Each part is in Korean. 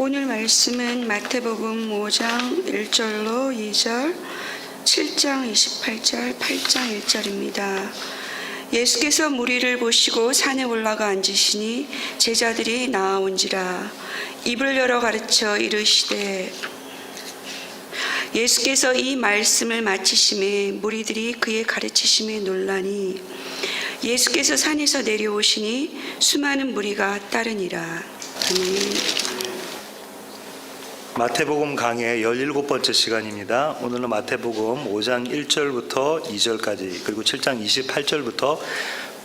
오늘 말씀은 마태복음 5장 1절로 2절, 7장 28절, 8장 1절입니다. 예수께서 무리를 보시고 산에 올라가 앉으시니 제자들이 나아온지라. 입을 열어 가르쳐 이르시되, 예수께서 이 말씀을 마치심에 무리들이 그의 가르치심에 놀라니 예수께서 산에서 내려오시니 수많은 무리가 따르니라. 아멘. 마태복음 강의 17번째 시간입니다. 오늘은 마태복음 5장 1절부터 2절까지 그리고 7장 28절부터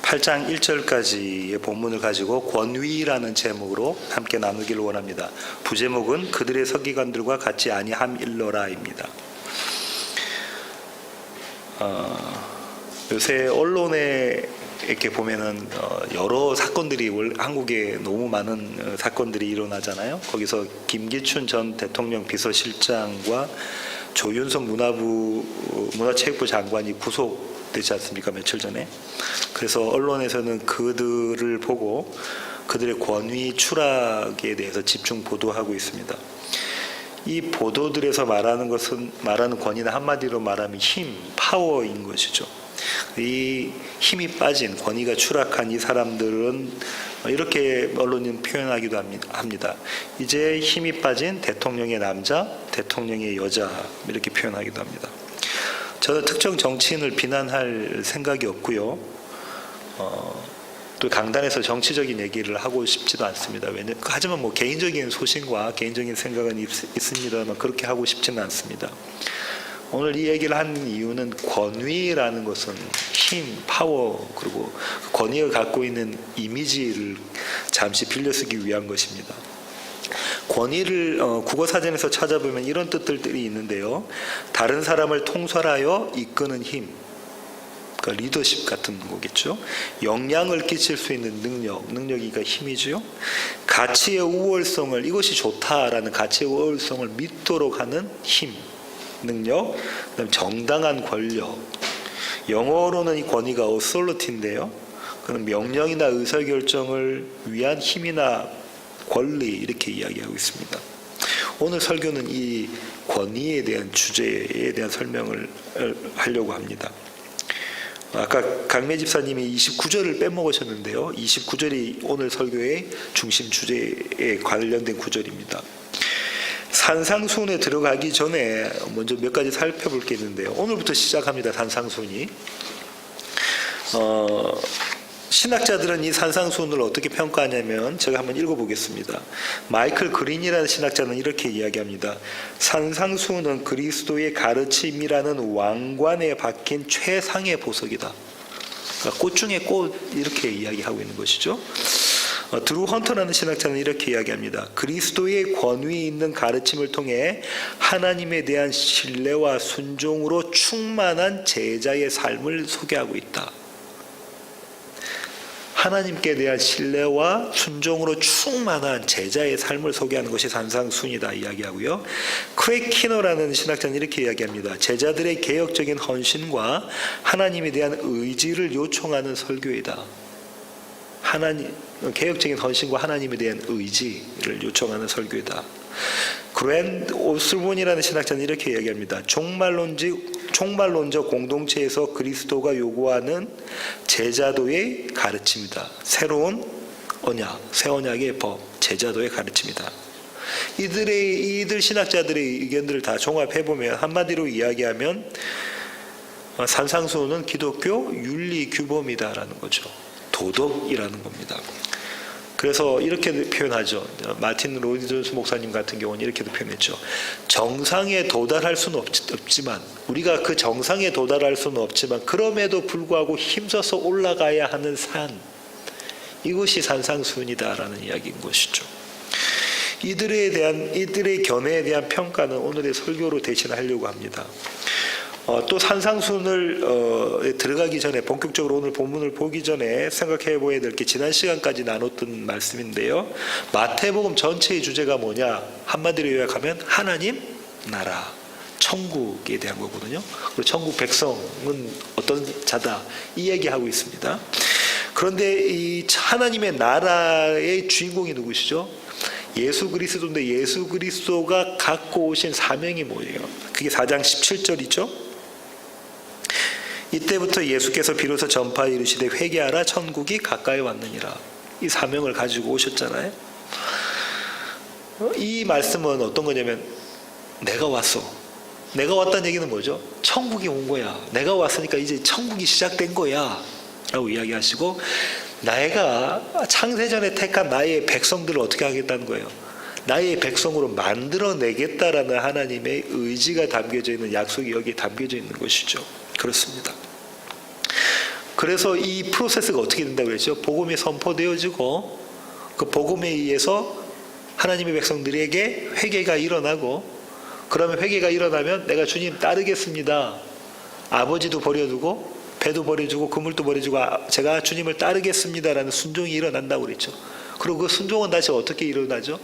8장 1절까지의 본문을 가지고 권위라는 제목으로 함께 나누기를 원합니다. 부제목은 그들의 서기관들과 같지 아니함일러라입니다. 요새 언론에 이렇게 보면은 여러 사건들이 한국에 너무 많은 사건들이 일어나잖아요. 거기서 김기춘 전 대통령 비서실장과 조윤석 문화체육부 장관이 구속되지 않습니까? 며칠 전에. 그래서 언론에서는 그들을 보고 그들의 권위 추락에 대해서 집중 보도하고 있습니다. 이 보도들에서 말하는 권위는 한마디로 말하면 힘, 파워인 것이죠. 이 힘이 빠진, 권위가 추락한 이 사람들은 이렇게 언론은 표현하기도 합니다. 이제 힘이 빠진 대통령의 남자, 대통령의 여자, 이렇게 표현하기도 합니다. 저는 특정 정치인을 비난할 생각이 없고요. 또 강단에서 정치적인 얘기를 하고 싶지도 않습니다. 하지만 개인적인 소신과 개인적인 생각은 있습니다만 그렇게 하고 싶지는 않습니다. 오늘 이 얘기를 한 이유는 권위라는 것은 힘, 파워, 그리고 권위가 갖고 있는 이미지를 잠시 빌려 쓰기 위한 것입니다. 권위를 국어사전에서 찾아보면 이런 뜻들이 있는데요. 다른 사람을 통솔하여 이끄는 힘, 그러니까 리더십 같은 거겠죠. 영향을 끼칠 수 있는 능력이 힘이죠. 가치의 우월성을, 이것이 좋다라는 가치의 우월성을 믿도록 하는 힘, 능력, 그다음 정당한 권력. 영어로는 이 권위가 authority인데요. 그는 명령이나 의사결정을 위한 힘이나 권리, 이렇게 이야기하고 있습니다. 오늘 설교는 이 권위에 대한 주제에 대한 설명을 하려고 합니다. 아까 강매 집사님이 29절을 빼먹으셨는데요. 29절이 오늘 설교의 중심 주제에 관련된 구절입니다. 산상수훈에 들어가기 전에 먼저 몇 가지 살펴볼 게 있는데요. 오늘부터 시작합니다. 산상수훈이. 신학자들은 이 산상수훈을 어떻게 평가하냐면 제가 한번 읽어보겠습니다. 마이클 그린이라는 신학자는 이렇게 이야기합니다. 산상수훈은 그리스도의 가르침이라는 왕관에 박힌 최상의 보석이다. 그러니까 꽃 중에 꽃, 이렇게 이야기하고 있는 것이죠. 드루 헌터라는 신학자는 이렇게 이야기합니다. 그리스도의 권위 있는 가르침을 통해 하나님에 대한 신뢰와 순종으로 충만한 제자의 삶을 소개하고 있다. 하나님께 대한 신뢰와 순종으로 충만한 제자의 삶을 소개하는 것이 산상수훈이다 이야기하고요. 크레이크 키너라는 신학자는 이렇게 이야기합니다. 제자들의 개혁적인 헌신과 하나님에 대한 의지를 요청하는 설교이다. 개혁적인 헌신과 하나님에 대한 의지를 요청하는 설교이다. 그랜드 오슬본이라는 신학자는 이렇게 이야기합니다. 종말론적 공동체에서 그리스도가 요구하는 제자도의 가르침이다. 새로운 언약, 새 언약의 법, 제자도의 가르침이다. 이들 신학자들의 의견들을 다 종합해보면 한마디로 이야기하면 산상수훈은 기독교 윤리 규범이다라는 거죠. 도덕이라는 겁니다. 그래서 이렇게 표현하죠. 마틴 로이드 목사님 같은 경우는 이렇게도 표현했죠. 정상에 도달할 수는 없지만, 우리가 그 정상에 도달할 수는 없지만 그럼에도 불구하고 힘써서 올라가야 하는 산, 이것이 산상수훈이다라는 이야기인 것이죠. 이들의 견해에 대한 평가는 오늘의 설교로 대신하려고 합니다. 또 산상수훈을 들어가기 전에, 본격적으로 오늘 본문을 보기 전에 생각해 보아야 될 게 지난 시간까지 나눴던 말씀인데요. 마태복음 전체의 주제가 뭐냐? 한마디로 요약하면 하나님 나라, 천국에 대한 거거든요. 그리고 천국 백성은 어떤 자다, 이 얘기하고 있습니다. 그런데 이 하나님의 나라의 주인공이 누구시죠? 예수 그리스도인데 예수 그리스도가 갖고 오신 사명이 뭐예요? 그게 4장 17절이죠. 이때부터 예수께서 비로소 전파에 이르시되 회개하라 천국이 가까이 왔느니라. 이 사명을 가지고 오셨잖아요. 이 말씀은 어떤 거냐면 내가 왔어. 내가 왔다는 얘기는 뭐죠? 천국이 온 거야. 내가 왔으니까 이제 천국이 시작된 거야 라고 이야기하시고, 내가 창세전에 택한 나의 백성들을 어떻게 하겠다는 거예요? 나의 백성으로 만들어내겠다라는 하나님의 의지가 담겨져 있는 약속이 여기에 담겨져 있는 것이죠. 그렇습니다. 그래서 이 프로세스가 어떻게 된다고 그랬죠? 복음이 선포되어지고 그 복음에 의해서 하나님의 백성들에게 회개가 일어나고, 그러면 회개가 일어나면 내가 주님 따르겠습니다. 아버지도 버려두고 배도 버려주고 그물도 버려주고 제가 주님을 따르겠습니다라는 순종이 일어난다고 그랬죠. 그리고 그 순종은 다시 어떻게 일어나죠?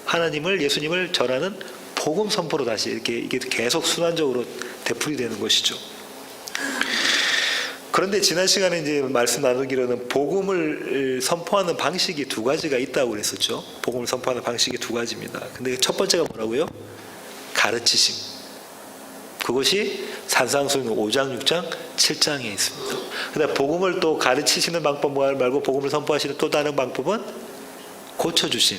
하나님을, 예수님을 전하는 복음 선포로 다시 이게 계속 순환적으로 되풀이되는 것이죠. 그런데 지난 시간에 이제 말씀 나누기로는 복음을 선포하는 방식이 두 가지가 있다고 그랬었죠. 복음을 선포하는 방식이 두 가지입니다. 근데 첫 번째가 뭐라고요? 가르치심. 그것이 산상수훈 5장, 6장, 7장에 있습니다. 그다음 복음을 또 가르치시는 방법 말고 복음을 선포하시는 또 다른 방법은 고쳐주심,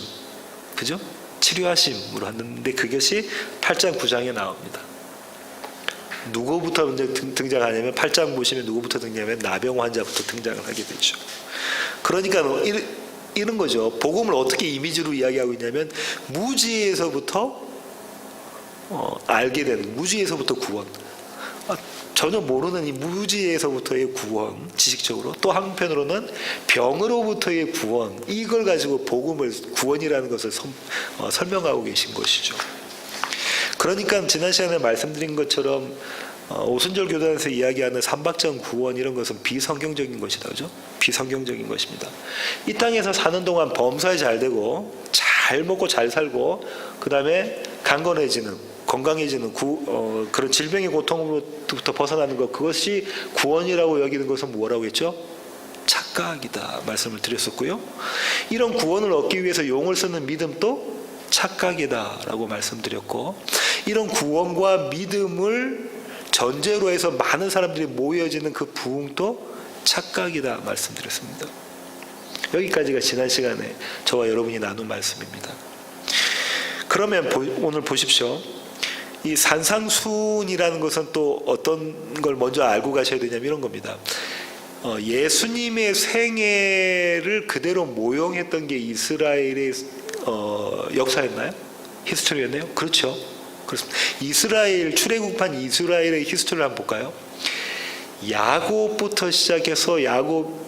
그죠? 치료하심으로 하는데 그것이 8장, 9장에 나옵니다. 누구부터 먼저 등장하냐면 8장 보시면 누구부터 등장하면 나병 환자부터 등장을 하게 되죠. 그러니까 이런 거죠. 복음을 어떻게 이미지로 이야기하고 있냐면 무지에서부터 알게 되는, 무지에서부터 구원, 전혀 모르는 이 무지에서부터의 구원, 지식적으로, 또 한편으로는 병으로부터의 구원, 이걸 가지고 복음을, 구원이라는 것을 설명하고 계신 것이죠. 그러니까 지난 시간에 말씀드린 것처럼 오순절 교단에서 이야기하는 삼박전 구원 이런 것은 비성경적인 것이다, 그죠? 비성경적인 것입니다. 이 땅에서 사는 동안 범사에 잘 되고 잘 먹고 잘 살고 그 다음에 강건해지는, 건강해지는 그런 질병의 고통으로부터 벗어나는 것, 그것이 구원이라고 여기는 것은 뭐라고 했죠? 착각이다 말씀을 드렸었고요. 이런 구원을 얻기 위해서 용을 쓰는 믿음도 착각이다라고 말씀드렸고, 이런 구원과 믿음을 전제로 해서 많은 사람들이 모여지는 그 부흥도 착각이다 말씀드렸습니다. 여기까지가 지난 시간에 저와 여러분이 나눈 말씀입니다. 그러면 오늘 보십시오. 이 산상수훈이라는 것은 또 어떤 걸 먼저 알고 가셔야 되냐면 이런 겁니다. 예수님의 생애를 그대로 모형했던 게 이스라엘의 역사였나요? 히스토리였나요? 그렇죠. 그렇습니다. 이스라엘, 출애굽한 이스라엘의 히스토리를 한번 볼까요? 야곱부터 시작해서 야곱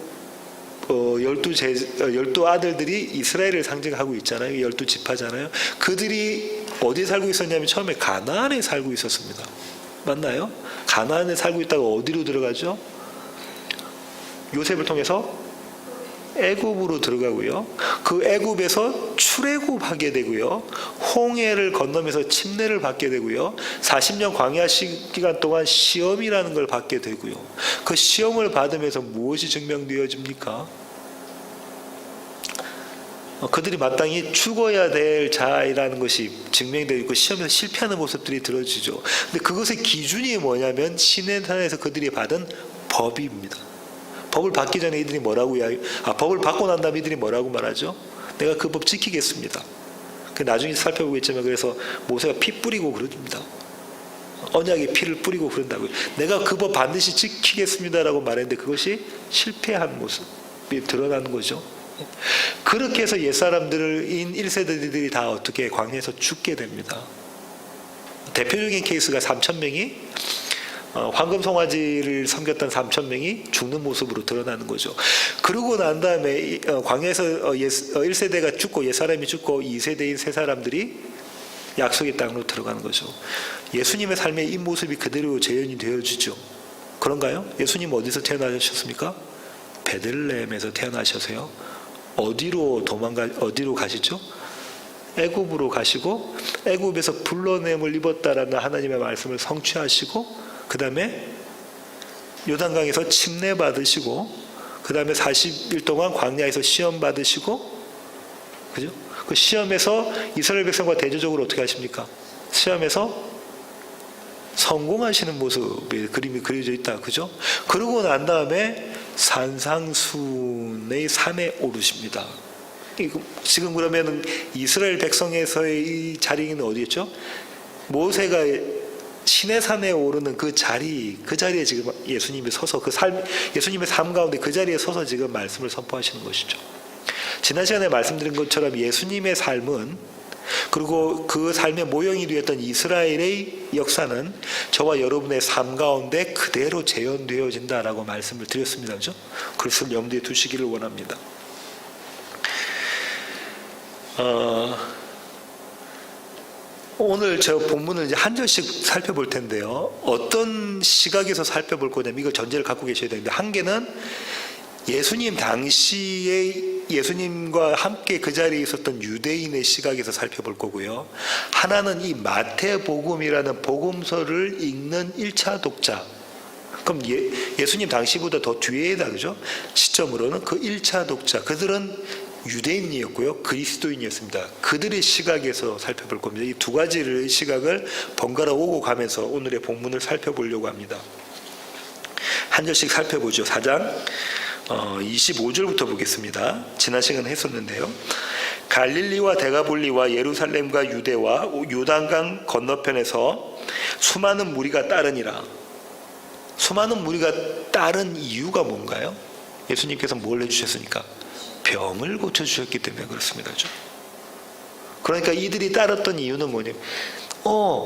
12 아들들이 이스라엘을 상징하고 있잖아요. 12지파잖아요. 그들이 어디에 살고 있었냐면 처음에 가나안에 살고 있었습니다. 맞나요? 가나안에 살고 있다가 어디로 들어가죠? 요셉을 통해서 애굽으로 들어가고요. 그 애굽에서 출애굽하게 되고요. 홍해를 건너면서 침례를 받게 되고요. 40년 광야 기간 동안 시험이라는 걸 받게 되고요. 그 시험을 받으면서 무엇이 증명되어집니까? 그들이 마땅히 죽어야 될 자이라는 것이 증명되어 있고 시험에서 실패하는 모습들이 들어지죠. 근데 그것의 기준이 뭐냐면 시내산에서 그들이 받은 법입니다. 법을 받기 전에 이들이 뭐라고 법을 받고 난 다음에 이들이 뭐라고 말하죠? 내가 그 법 지키겠습니다. 나중에 살펴보겠지만 그래서 모세가 피 뿌리고 그럽니다. 언약의 피를 뿌리고 그런다고요. 내가 그 법 반드시 지키겠습니다라고 말했는데 그것이 실패한 모습이 드러나는 거죠. 그렇게 해서 옛사람들인 1세대들이 다 어떻게 광야에서 죽게 됩니다. 대표적인 케이스가 3,000명이 황금송아지를 섬겼던 3,000명이 죽는 모습으로 드러나는 거죠. 그러고 난 다음에 광야에서 1세대가 죽고 옛사람이 죽고 2세대인 세 사람들이 약속의 땅으로 들어가는 거죠. 예수님의 삶의 이 모습이 그대로 재현이 되어지죠. 그런가요? 예수님 어디서 태어나셨습니까? 베들레헴에서 태어나셔서요. 어디로 가시죠? 애굽으로 가시고 애굽에서 불러냄을 입었다라는 하나님의 말씀을 성취하시고 그 다음에 요단강에서 침례 받으시고 그 다음에 40일 동안 광야에서 시험 받으시고, 그죠? 그 시험에서 이스라엘 백성과 대조적으로 어떻게 하십니까? 시험에서 성공하시는 모습의 그림이 그려져 있다. 그죠? 그러고 난 다음에 산상순의 산에 오르십니다. 지금 그러면 이스라엘 백성에서의 이 자리는 어디였죠? 모세가 시내산에 오르는 그 자리에 지금 예수님이 서서 예수님의 삶 가운데 그 자리에 서서 지금 말씀을 선포하시는 것이죠. 지난 시간에 말씀드린 것처럼 예수님의 삶은, 그리고 그 삶의 모형이 되었던 이스라엘의 역사는 저와 여러분의 삶 가운데 그대로 재현되어진다라고 말씀을 드렸습니다. 그죠? 그것을 염두에 두시기를 원합니다. 오늘 저 본문을 이제 한 절씩 살펴볼 텐데요. 어떤 시각에서 살펴볼 거냐면, 이거 전제를 갖고 계셔야 되는데, 한 개는 예수님 당시에 예수님과 함께 그 자리에 있었던 유대인의 시각에서 살펴볼 거고요. 하나는 이 마태복음이라는 복음서를 읽는 1차 독자. 그럼 예수님 당시보다 더 뒤에다, 그죠? 시점으로는 그 1차 독자. 그들은 유대인이었고요, 그리스도인이었습니다. 그들의 시각에서 살펴볼 겁니다. 이 두 가지의 시각을 번갈아 오고 가면서 오늘의 본문을 살펴보려고 합니다. 한 절씩 살펴보죠. 4장 25절부터 보겠습니다. 지난 시간에 했었는데요. 갈릴리와 데가볼리와 예루살렘과 유대와 요단강 건너편에서 수많은 무리가 따르니라. 수많은 무리가 따른 이유가 뭔가요? 예수님께서 뭘 해주셨습니까? 병을 고쳐주셨기 때문에 그렇습니다. 그러니까 이들이 따랐던 이유는 뭐냐면,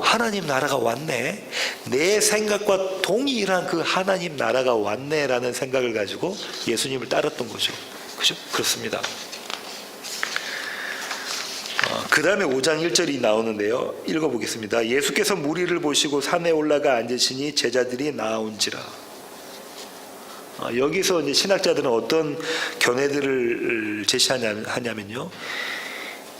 하나님 나라가 왔네, 내 생각과 동일한 그 하나님 나라가 왔네라는 생각을 가지고 예수님을 따랐던 거죠. 그죠? 그렇습니다. 그 다음에 5장 1절이 나오는데요. 읽어보겠습니다. 예수께서 무리를 보시고 산에 올라가 앉으시니 제자들이 나아온지라. 여기서 이제 신학자들은 어떤 견해들을 제시하냐면요.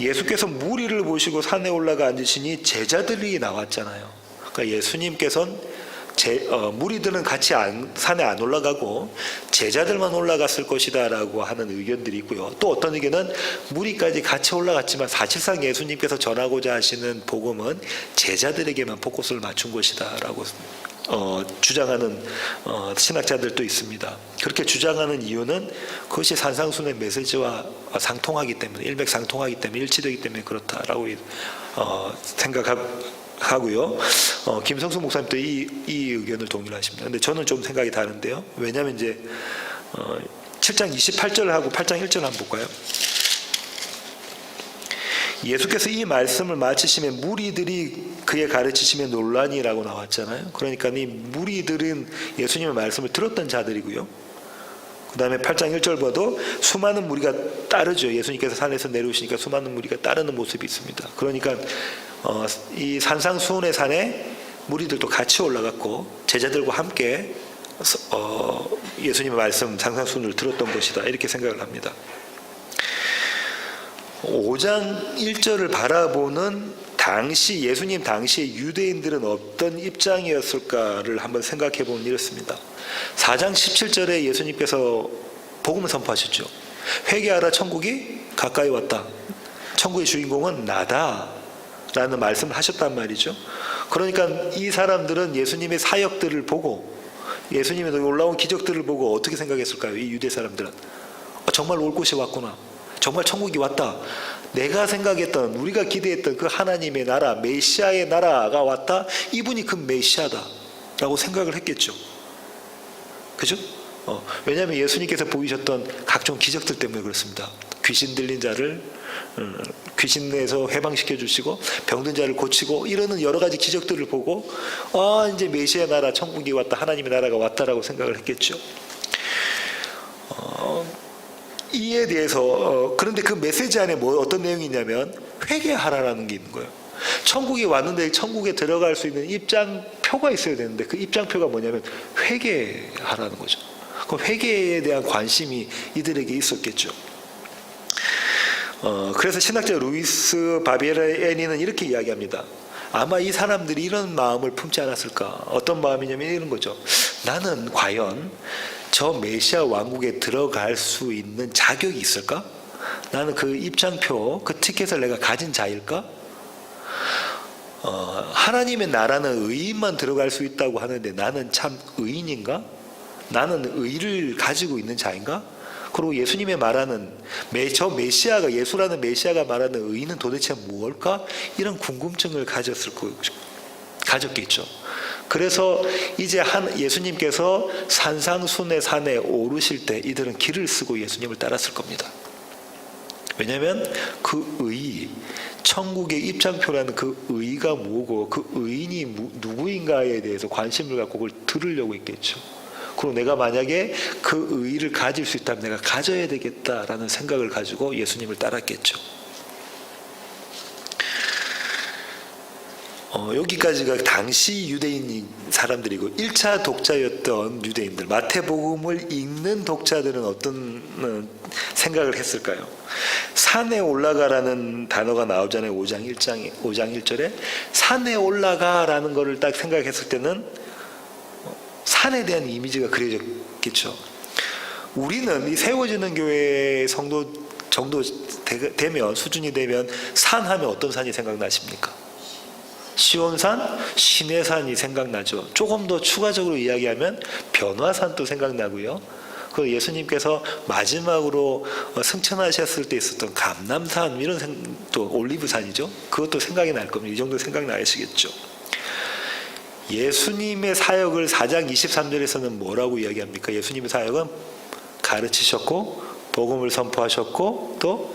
예수께서 무리를 보시고 산에 올라가 앉으시니 제자들이 나왔잖아요. 그러니까 예수님께서는 무리들은 같이 산에 안 올라가고 제자들만 올라갔을 것이다 라고 하는 의견들이 있고요. 또 어떤 의견은 무리까지 같이 올라갔지만 사실상 예수님께서 전하고자 하시는 복음은 제자들에게만 포커스를 맞춘 것이다 라고 주장하는 신학자들도 있습니다. 그렇게 주장하는 이유는 그것이 산상순의 메시지와 상통하기 때문에, 일맥상통하기 때문에, 일치되기 때문에 그렇다라고 생각하고요. 김성수 목사님도 이 의견을 동일하십니다. 근데 저는 좀 생각이 다른데요. 왜냐하면 이제 7장 28절하고 8장 1절 한번 볼까요? 예수께서 이 말씀을 마치시며 무리들이 그의 가르치심에 논란이라고 나왔잖아요. 그러니까 이 무리들은 예수님의 말씀을 들었던 자들이고요. 그 다음에 8장 1절 봐도 수많은 무리가 따르죠. 예수님께서 산에서 내려오시니까 수많은 무리가 따르는 모습이 있습니다. 그러니까 이 산상수훈의 산에 무리들도 같이 올라갔고 제자들과 함께 예수님의 말씀 산상수훈을 들었던 것이다, 이렇게 생각을 합니다. 5장 1절을 바라보는 당시 예수님 당시의 유대인들은 어떤 입장이었을까를 한번 생각해 보면 이렇습니다. 4장 17절에 예수님께서 복음을 선포하셨죠. 회개하라, 천국이 가까이 왔다. 천국의 주인공은 나다 라는 말씀을 하셨단 말이죠. 그러니까 이 사람들은 예수님의 사역들을 보고, 예수님의 올라온 기적들을 보고 어떻게 생각했을까요? 이 유대 사람들은 정말 올 곳이 왔구나, 정말 천국이 왔다, 내가 생각했던, 우리가 기대했던 그 하나님의 나라, 메시아의 나라가 왔다, 이분이 그 메시아다 라고 생각을 했겠죠. 그죠? 왜냐하면 예수님께서 보이셨던 각종 기적들 때문에 그렇습니다. 귀신 들린 자를 귀신에서 해방시켜 주시고 병든 자를 고치고 이러는 여러 가지 기적들을 보고 이제 메시아 나라, 천국이 왔다, 하나님의 나라가 왔다라고 생각을 했겠죠. 이에 대해서 그런데 그 메시지 안에 어떤 내용이 있냐면 회개하라라는 게 있는 거예요. 천국이 왔는데 천국에 들어갈 수 있는 입장표가 있어야 되는데 그 입장표가 뭐냐면 회개하라는 거죠. 그 회개에 대한 관심이 이들에게 있었겠죠. 그래서 신학자 루이스 바비에니는 이렇게 이야기합니다. 아마 이 사람들이 이런 마음을 품지 않았을까. 어떤 마음이냐면 이런 거죠. 나는 과연 저 메시아 왕국에 들어갈 수 있는 자격이 있을까? 나는 그 입장표, 그 티켓을 내가 가진 자일까? 하나님의 나라는 의인만 들어갈 수 있다고 하는데 나는 참 의인인가? 나는 의를 가지고 있는 자인가? 그리고 예수님의 말하는 저 메시아가, 예수라는 메시아가 말하는 의인은 도대체 무엇일까? 이런 궁금증을 가졌겠죠. 그래서 이제 예수님께서 산상순의 산에 오르실 때 이들은 길을 쓰고 예수님을 따랐을 겁니다. 왜냐하면 그 의, 천국의 입장표라는 그 의가 뭐고 그 의인이 누구인가에 대해서 관심을 갖고 그걸 들으려고 했겠죠. 그리고 내가 만약에 그 의의를 가질 수 있다면 내가 가져야 되겠다라는 생각을 가지고 예수님을 따랐겠죠. 여기까지가 당시 유대인 사람들이고 1차 독자였던 유대인들, 마태복음을 읽는 독자들은 어떤 생각을 했을까요? 산에 올라가라는 단어가 나오잖아요. 5장 1절에 산에 올라가라는 거를 딱 생각했을 때는 산에 대한 이미지가 그려졌겠죠. 우리는 이 세워지는 교회 성도 정도 되면, 수준이 되면 산 하면 어떤 산이 생각나십니까? 시온산, 시내산이 생각나죠. 조금 더 추가적으로 이야기하면 변화산도 생각나고요. 그 예수님께서 마지막으로 승천하셨을 때 있었던 감람산, 이런 또 올리브산이죠. 그것도 생각이 날 겁니다. 이 정도 생각나시겠죠. 예수님의 사역을 4장 23절에서는 뭐라고 이야기합니까? 예수님의 사역은 가르치셨고 복음을 선포하셨고 또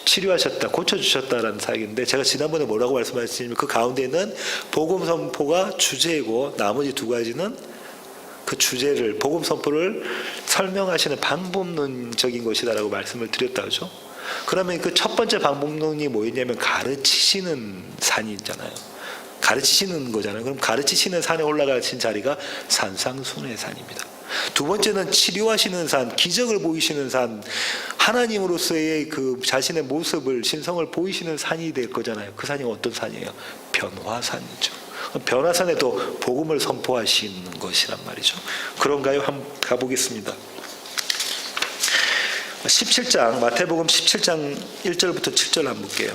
치료하셨다, 고쳐주셨다라는 사역인데, 제가 지난번에 뭐라고 말씀하셨냐면 그 가운데는 복음 선포가 주제이고 나머지 두 가지는 그 주제를, 복음 선포를 설명하시는 방법론적인 것이다라고 말씀을 드렸다죠. 그러면 그 첫 번째 방법론이 뭐였냐면 가르치시는 산이잖아요. 가르치시는 거잖아요. 그럼 가르치시는 산에 올라가신 자리가 산상순의 산입니다. 두 번째는 치료하시는 산, 기적을 보이시는 산, 하나님으로서의 그 자신의 모습을, 신성을 보이시는 산이 될 거잖아요. 그 산이 어떤 산이에요? 변화산이죠. 변화산에도 복음을 선포하시는 것이란 말이죠. 그런가요? 한번 가보겠습니다. 17장, 마태복음 17장 1절부터 7절 한번 볼게요.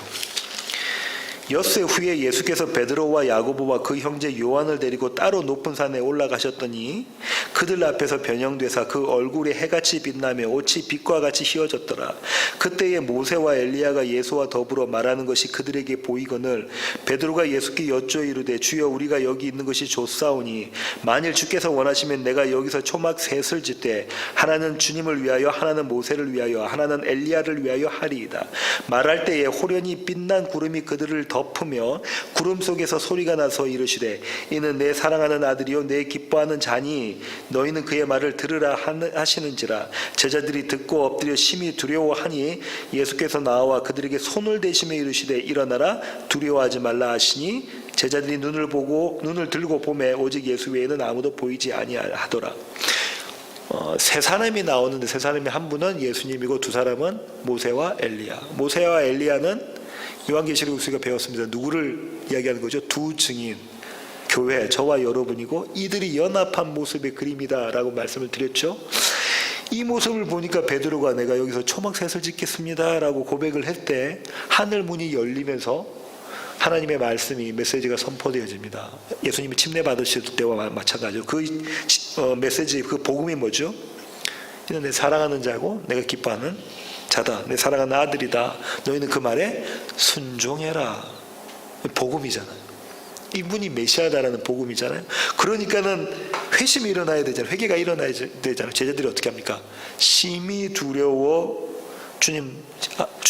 엿새 후에 예수께서 베드로와 야고보와 그 형제 요한을 데리고 따로 높은 산에 올라가셨더니 그들 앞에서 변형되사 그 얼굴에 해같이 빛나며 옷이 빛과 같이 휘어졌더라. 그때에 모세와 엘리야가 예수와 더불어 말하는 것이 그들에게 보이거늘 베드로가 예수께 여쭈어 이르되 주여 우리가 여기 있는 것이 좋사오니 만일 주께서 원하시면 내가 여기서 초막 셋을 짓되 하나는 주님을 위하여 하나는 모세를 위하여 하나는 엘리야를 위하여 하리이다. 말할 때에 호련히 빛난 구름이 그들을 덮으며 구름 속에서 소리가 나서 이르시되 이는 내 사랑하는 아들이요 내 기뻐하는 자니 너희는 그의 말을 들으라 하시는지라. 제자들이 듣고 엎드려 심히 두려워하니 예수께서 나와 그들에게 손을 대시며 이르시되 일어나라 두려워하지 말라 하시니 제자들이 눈을 들고 보매 오직 예수 외에는 아무도 보이지 아니하더라. 세 사람이 나오는데 세 사람이 한 분은 예수님이고 두 사람은 모세와 엘리야. 모세와 엘리야는 요한계시록 우리가 배웠습니다. 누구를 이야기하는 거죠? 두 증인, 교회, 저와 여러분이고 이들이 연합한 모습의 그림이다라고 말씀을 드렸죠. 이 모습을 보니까 베드로가 내가 여기서 초막셋을 짓겠습니다라고 고백을 할 때 하늘 문이 열리면서 하나님의 말씀이, 메시지가 선포되어집니다. 예수님이 침례 받으실 때와 마찬가지로 그 메시지, 그 복음이 뭐죠? 이는 내 사랑하는 자고 내가 기뻐하는 자다. 내 사랑하는 아들이다. 너희는 그 말에 순종해라. 복음이잖아요. 이분이 메시아다라는 복음이잖아요. 그러니까는 회심이 일어나야 되잖아요. 회개가 일어나야 되잖아요. 제자들이 어떻게 합니까? 심히 두려워. 주님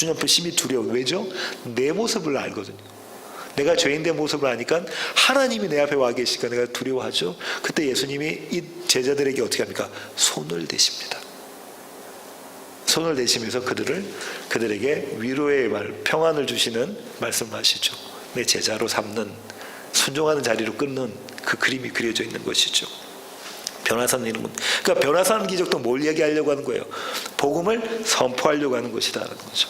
앞에 심히 두려워. 왜죠? 내 모습을 알거든요. 내가 죄인된 모습을 아니까 하나님이 내 앞에 와 계시니까 내가 두려워하죠. 그때 예수님이 이 제자들에게 어떻게 합니까? 손을 대십니다. 손을 대시면서 그들에게 위로의 말, 평안을 주시는 말씀하시죠. 내 제자로 삼는, 순종하는 자리로 끊는 그 그림이 그려져 있는 것이죠. 변화산 이런 것. 그러니까 변화산 기적도 뭘 얘기하려고 하는 거예요? 복음을 선포하려고 하는 것이다라는 거죠.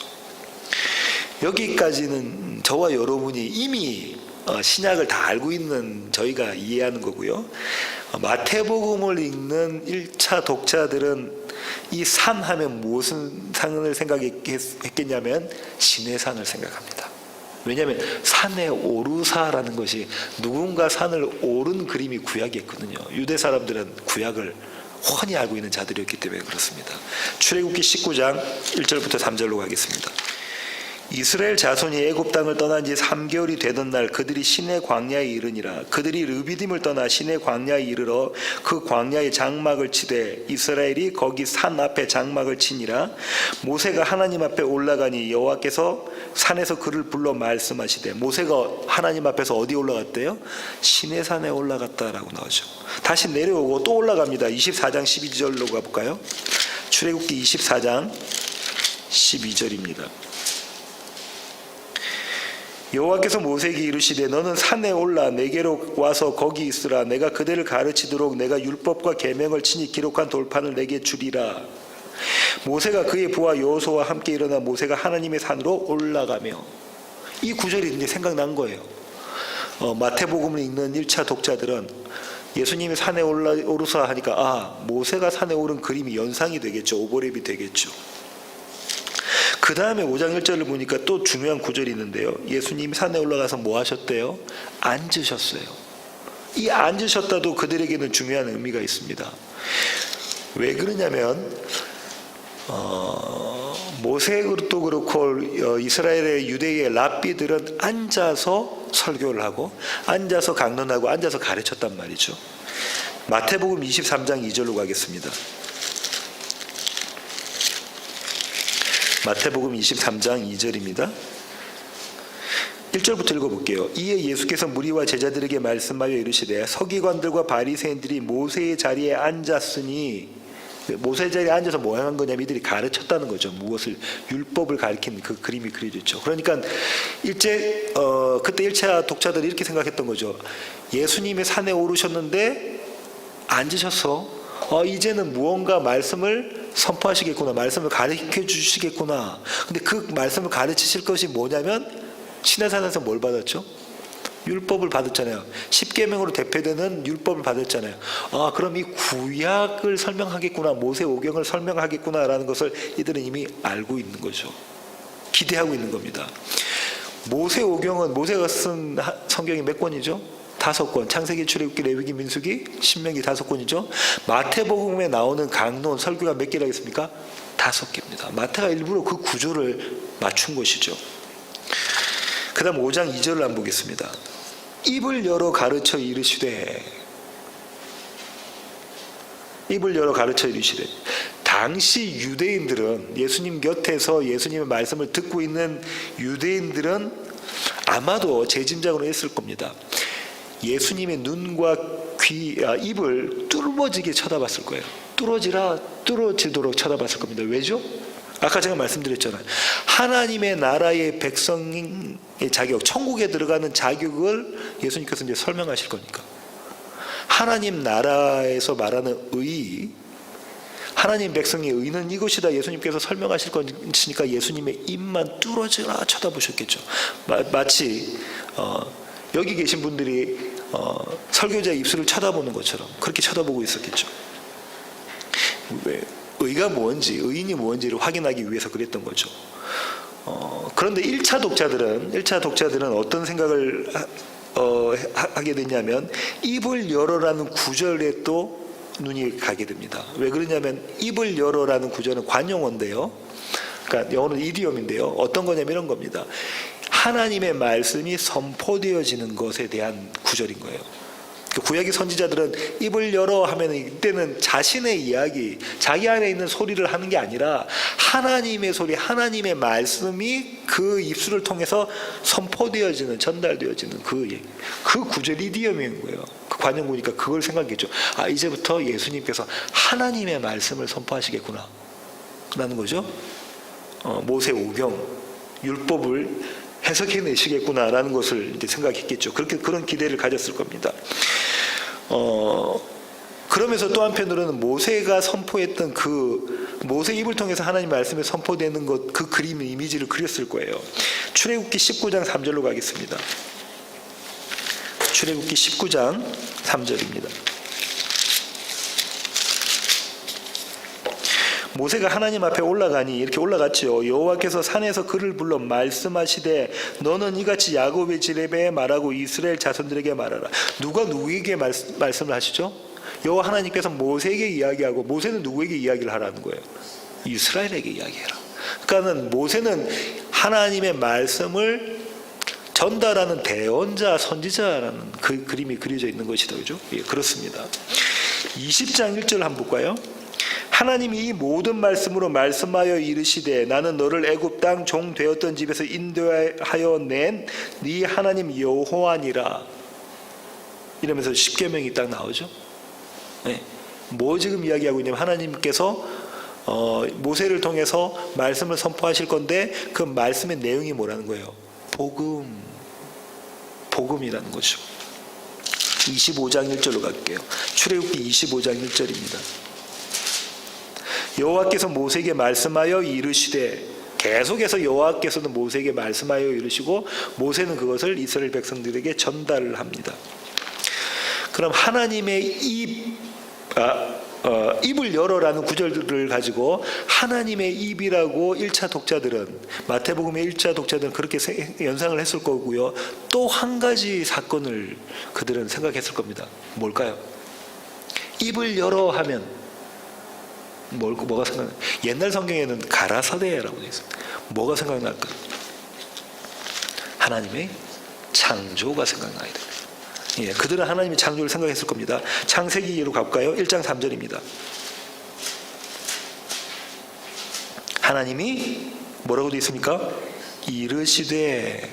여기까지는 저와 여러분이 이미 신약을 다 알고 있는 저희가 이해하는 거고요. 마태복음을 읽는 1차 독자들은 이 산 하면 무슨 산을 생각했겠냐면 시내산을 생각합니다. 왜냐하면 산에 오르사라는 것이 누군가 산을 오른 그림이 구약이었거든요. 유대 사람들은 구약을 훤히 알고 있는 자들이었기 때문에 그렇습니다. 출애굽기 19장 1절부터 3절로 가겠습니다. 이스라엘 자손이 애굽 땅을 떠난 지 3개월이 되던 날 그들이 시내 광야에 이르니라. 그들이 르비딤을 떠나 시내 광야에 이르러 그 광야에 장막을 치되 이스라엘이 거기 산 앞에 장막을 치니라. 모세가 하나님 앞에 올라가니 여호와께서 산에서 그를 불러 말씀하시되, 모세가 하나님 앞에서 어디 올라갔대요? 시내산에 올라갔다라고 나오죠. 다시 내려오고 또 올라갑니다. 24장 12절로 가볼까요? 출애굽기 24장 12절입니다. 여호와께서 모세에게 이르시되 너는 산에 올라 내게로 와서 거기 있으라. 내가 그대를 가르치도록 내가 율법과 계명을 친히 기록한 돌판을 내게 주리라. 모세가 그의 부하 여호수아와 함께 일어나 모세가 하나님의 산으로 올라가며, 이 구절이 이제 생각난 거예요. 마태복음을 읽는 1차 독자들은 예수님이 산에 오르사 하니까 모세가 산에 오른 그림이 연상이 되겠죠. 오버랩이 되겠죠. 그 다음에 5장 1절을 보니까 또 중요한 구절이 있는데요. 예수님이 산에 올라가서 뭐 하셨대요? 앉으셨어요. 이 앉으셨다도 그들에게는 중요한 의미가 있습니다. 왜 그러냐면 모세도 그렇고 이스라엘의 유대의 랍비들은 앉아서 설교를 하고 앉아서 강론하고 앉아서 가르쳤단 말이죠. 마태복음 23장 2절로 가겠습니다. 마태복음 23장 2절입니다. 1절부터 읽어볼게요. 이에 예수께서 무리와 제자들에게 말씀하여 이르시되 서기관들과 바리새인들이 모세의 자리에 앉았으니, 모세 자리에 앉아서 뭐 한 거냐면 이들이 가르쳤다는 거죠. 무엇을? 율법을 가리킨 그 그림이 그려졌죠. 그러니까 그때 1차 독자들이 이렇게 생각했던 거죠. 예수님이 산에 오르셨는데 앉으셔서 이제는 무언가 말씀을 선포하시겠구나, 말씀을 가르쳐 주시겠구나. 근데 그 말씀을 가르치실 것이 뭐냐면 시내산에서 뭘 받았죠? 율법을 받았잖아요. 10계명으로 대표되는 율법을 받았잖아요. 그럼 이 구약을 설명하겠구나, 모세 오경을 설명하겠구나라는 것을 이들은 이미 알고 있는 거죠. 기대하고 있는 겁니다. 모세 오경은 모세가 쓴 성경이 몇 권이죠? 5권. 창세기, 출애굽기, 레위기, 민수기, 신명기 5권이죠. 마태복음에 나오는 강론, 설교가 몇 개라겠습니까? 5개입니다. 마태가 일부러 그 구조를 맞춘 것이죠. 그 다음 5장 2절을 한번 보겠습니다. 입을 열어 가르쳐 이르시되, 입을 열어 가르쳐 이르시되, 당시 유대인들은, 예수님 곁에서 예수님의 말씀을 듣고 있는 유대인들은 아마도 제 짐작으로 했을 겁니다. 예수님의 눈과 입을 뚫어지게 쳐다봤을 거예요. 뚫어지도록 쳐다봤을 겁니다. 왜죠? 아까 제가 말씀드렸잖아요. 하나님의 나라의 백성의 자격, 천국에 들어가는 자격을 예수님께서 이제 설명하실 거니까. 하나님 나라에서 말하는 의, 하나님 백성의 의는 이것이다 예수님께서 설명하실 것이니까 예수님의 입만 뚫어지라 쳐다보셨겠죠. 마치 여기 계신 분들이 설교자의 입술을 쳐다보는 것처럼 그렇게 쳐다보고 있었겠죠. 왜? 의가 뭔지, 의인이 뭔지를 확인하기 위해서 그랬던 거죠. 그런데 1차 독자들은 어떤 생각을 하게 됐냐면 입을 열어라는 구절에 또 눈이 가게 됩니다. 왜 그러냐면 입을 열어라는 구절은 관용어인데요. 그러니까 영어는 이디엄인데요. 어떤 거냐면 이런 겁니다. 하나님의 말씀이 선포되어지는 것에 대한 구절인 거예요. 구약의 선지자들은 입을 열어 하면 이때는 자신의 이야기, 자기 안에 있는 소리를 하는 게 아니라 하나님의 소리, 하나님의 말씀이 그 입술을 통해서 선포되어지는, 전달되어지는 그 구절 이디엄인 거예요. 그 관용구니까 그걸 생각했죠. 이제부터 예수님께서 하나님의 말씀을 선포하시겠구나 라는 거죠. 모세 오경, 율법을 해석해내시겠구나라는 것을 이제 생각했겠죠. 그런 기대를 가졌을 겁니다. 그러면서 또 한편으로는 모세가 선포했던 모세 입을 통해서 하나님 말씀이 선포되는 것, 그 그림, 이미지를 그렸을 거예요. 출애굽기 19장 3절로 가겠습니다. 출애굽기 19장 3절입니다. 모세가 하나님 앞에 올라가니 이렇게 올라갔죠. 여호와께서 산에서 그를 불러 말씀하시되 너는 이같이 야곱의 지레에 말하고 이스라엘 자손들에게 말하라. 누가 누구에게 말씀을 하시죠? 여호와 하나님께서 모세에게 이야기하고 모세는 누구에게 이야기를 하라는 거예요? 이스라엘에게 이야기해라. 그러니까는 모세는 하나님의 말씀을 전달하는 대언자, 선지자라는 그 그림이 그려져 있는 것이다. 그죠? 예, 그렇습니다. 20장 1절 한번 볼까요? 하나님이 이 모든 말씀으로 말씀하여 이르시되 나는 너를 애굽 땅 종 되었던 집에서 인도하여 낸 네 하나님 여호와니라. 이러면서 십계명이 딱 나오죠. 네. 뭐 지금 이야기하고 있냐면 하나님께서 모세를 통해서 말씀을 선포하실 건데 그 말씀의 내용이 뭐라는 거예요? 복음이라는 거죠. 25장 1절로 갈게요. 출애굽기 25장 1절입니다. 여호와께서 모세에게 말씀하여 이르시되, 계속해서 여호와께서는 모세에게 말씀하여 이르시고 모세는 그것을 이스라엘 백성들에게 전달을 합니다. 그럼 하나님의 입을 열어라는 구절들을 가지고 하나님의 입이라고 1차 독자들은, 마태복음의 1차 독자들은 그렇게 연상을 했을 거고요. 또 한 가지 사건을 그들은 생각했을 겁니다. 뭘까요? 입을 열어 하면 뭐가 생각나요? 옛날 성경에는 가라사대라고 되어 있습니다. 뭐가 생각날까요? 하나님의 창조가 생각나야 됩니다. 예, 그들은 하나님의 창조를 생각했을 겁니다. 창세기로 가볼까요? 1장 3절입니다. 하나님이 뭐라고 되어 있습니까? 이르시되,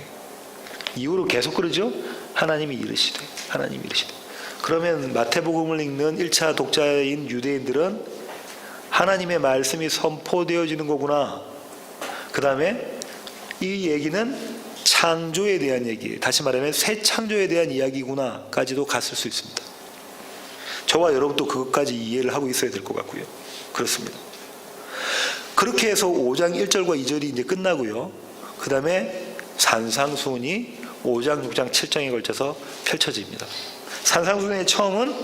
이후로 계속 그러죠? 하나님이 이르시되. 그러면 마태복음을 읽는 1차 독자인 유대인들은 하나님의 말씀이 선포되어지는 거구나. 그 다음에 이 얘기는 창조에 대한 얘기, 다시 말하면 새 창조에 대한 이야기구나까지도 갔을 수 있습니다. 저와 여러분도 그것까지 이해를 하고 있어야 될 것 같고요. 그렇습니다. 그렇게 해서 5장 1절과 2절이 이제 끝나고요. 그 다음에 산상수훈이 5장, 6장, 7장에 걸쳐서 펼쳐집니다. 산상수훈의 처음은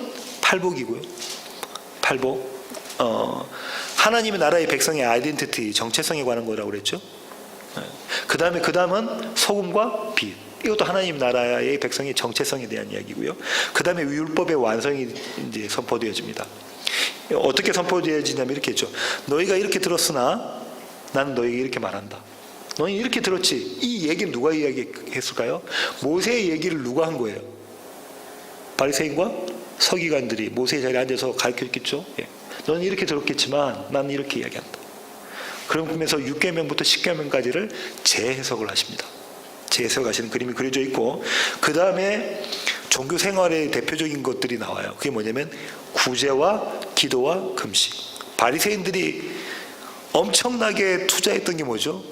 팔복이고요. 팔복. 하나님의 나라의 백성의 아이덴티티, 정체성에 관한 거라고 그랬죠. 그 다음은 소금과 빛. 이것도 하나님 나라의 백성의 정체성에 대한 이야기고요. 그 다음에 율법의 완성이 이제 선포되어집니다. 어떻게 선포되어지냐면 이렇게 했죠. 너희가 이렇게 들었으나 나는 너희에게 이렇게 말한다. 너희 이렇게 들었지. 이 얘기는 누가 이야기했을까요? 모세의 얘기를 누가 한 거예요? 바리새인과 서기관들이 모세의 자리에 앉아서 가르쳤겠죠. 예. 너는 이렇게 들었겠지만 나는 이렇게 이야기한다. 그러면서 6계명부터 10계명까지를 재해석을 하십니다. 재해석하시는 그림이 그려져 있고, 그 다음에 종교 생활의 대표적인 것들이 나와요. 그게 뭐냐면 구제와 기도와 금식. 바리새인들이 엄청나게 투자했던 게 뭐죠?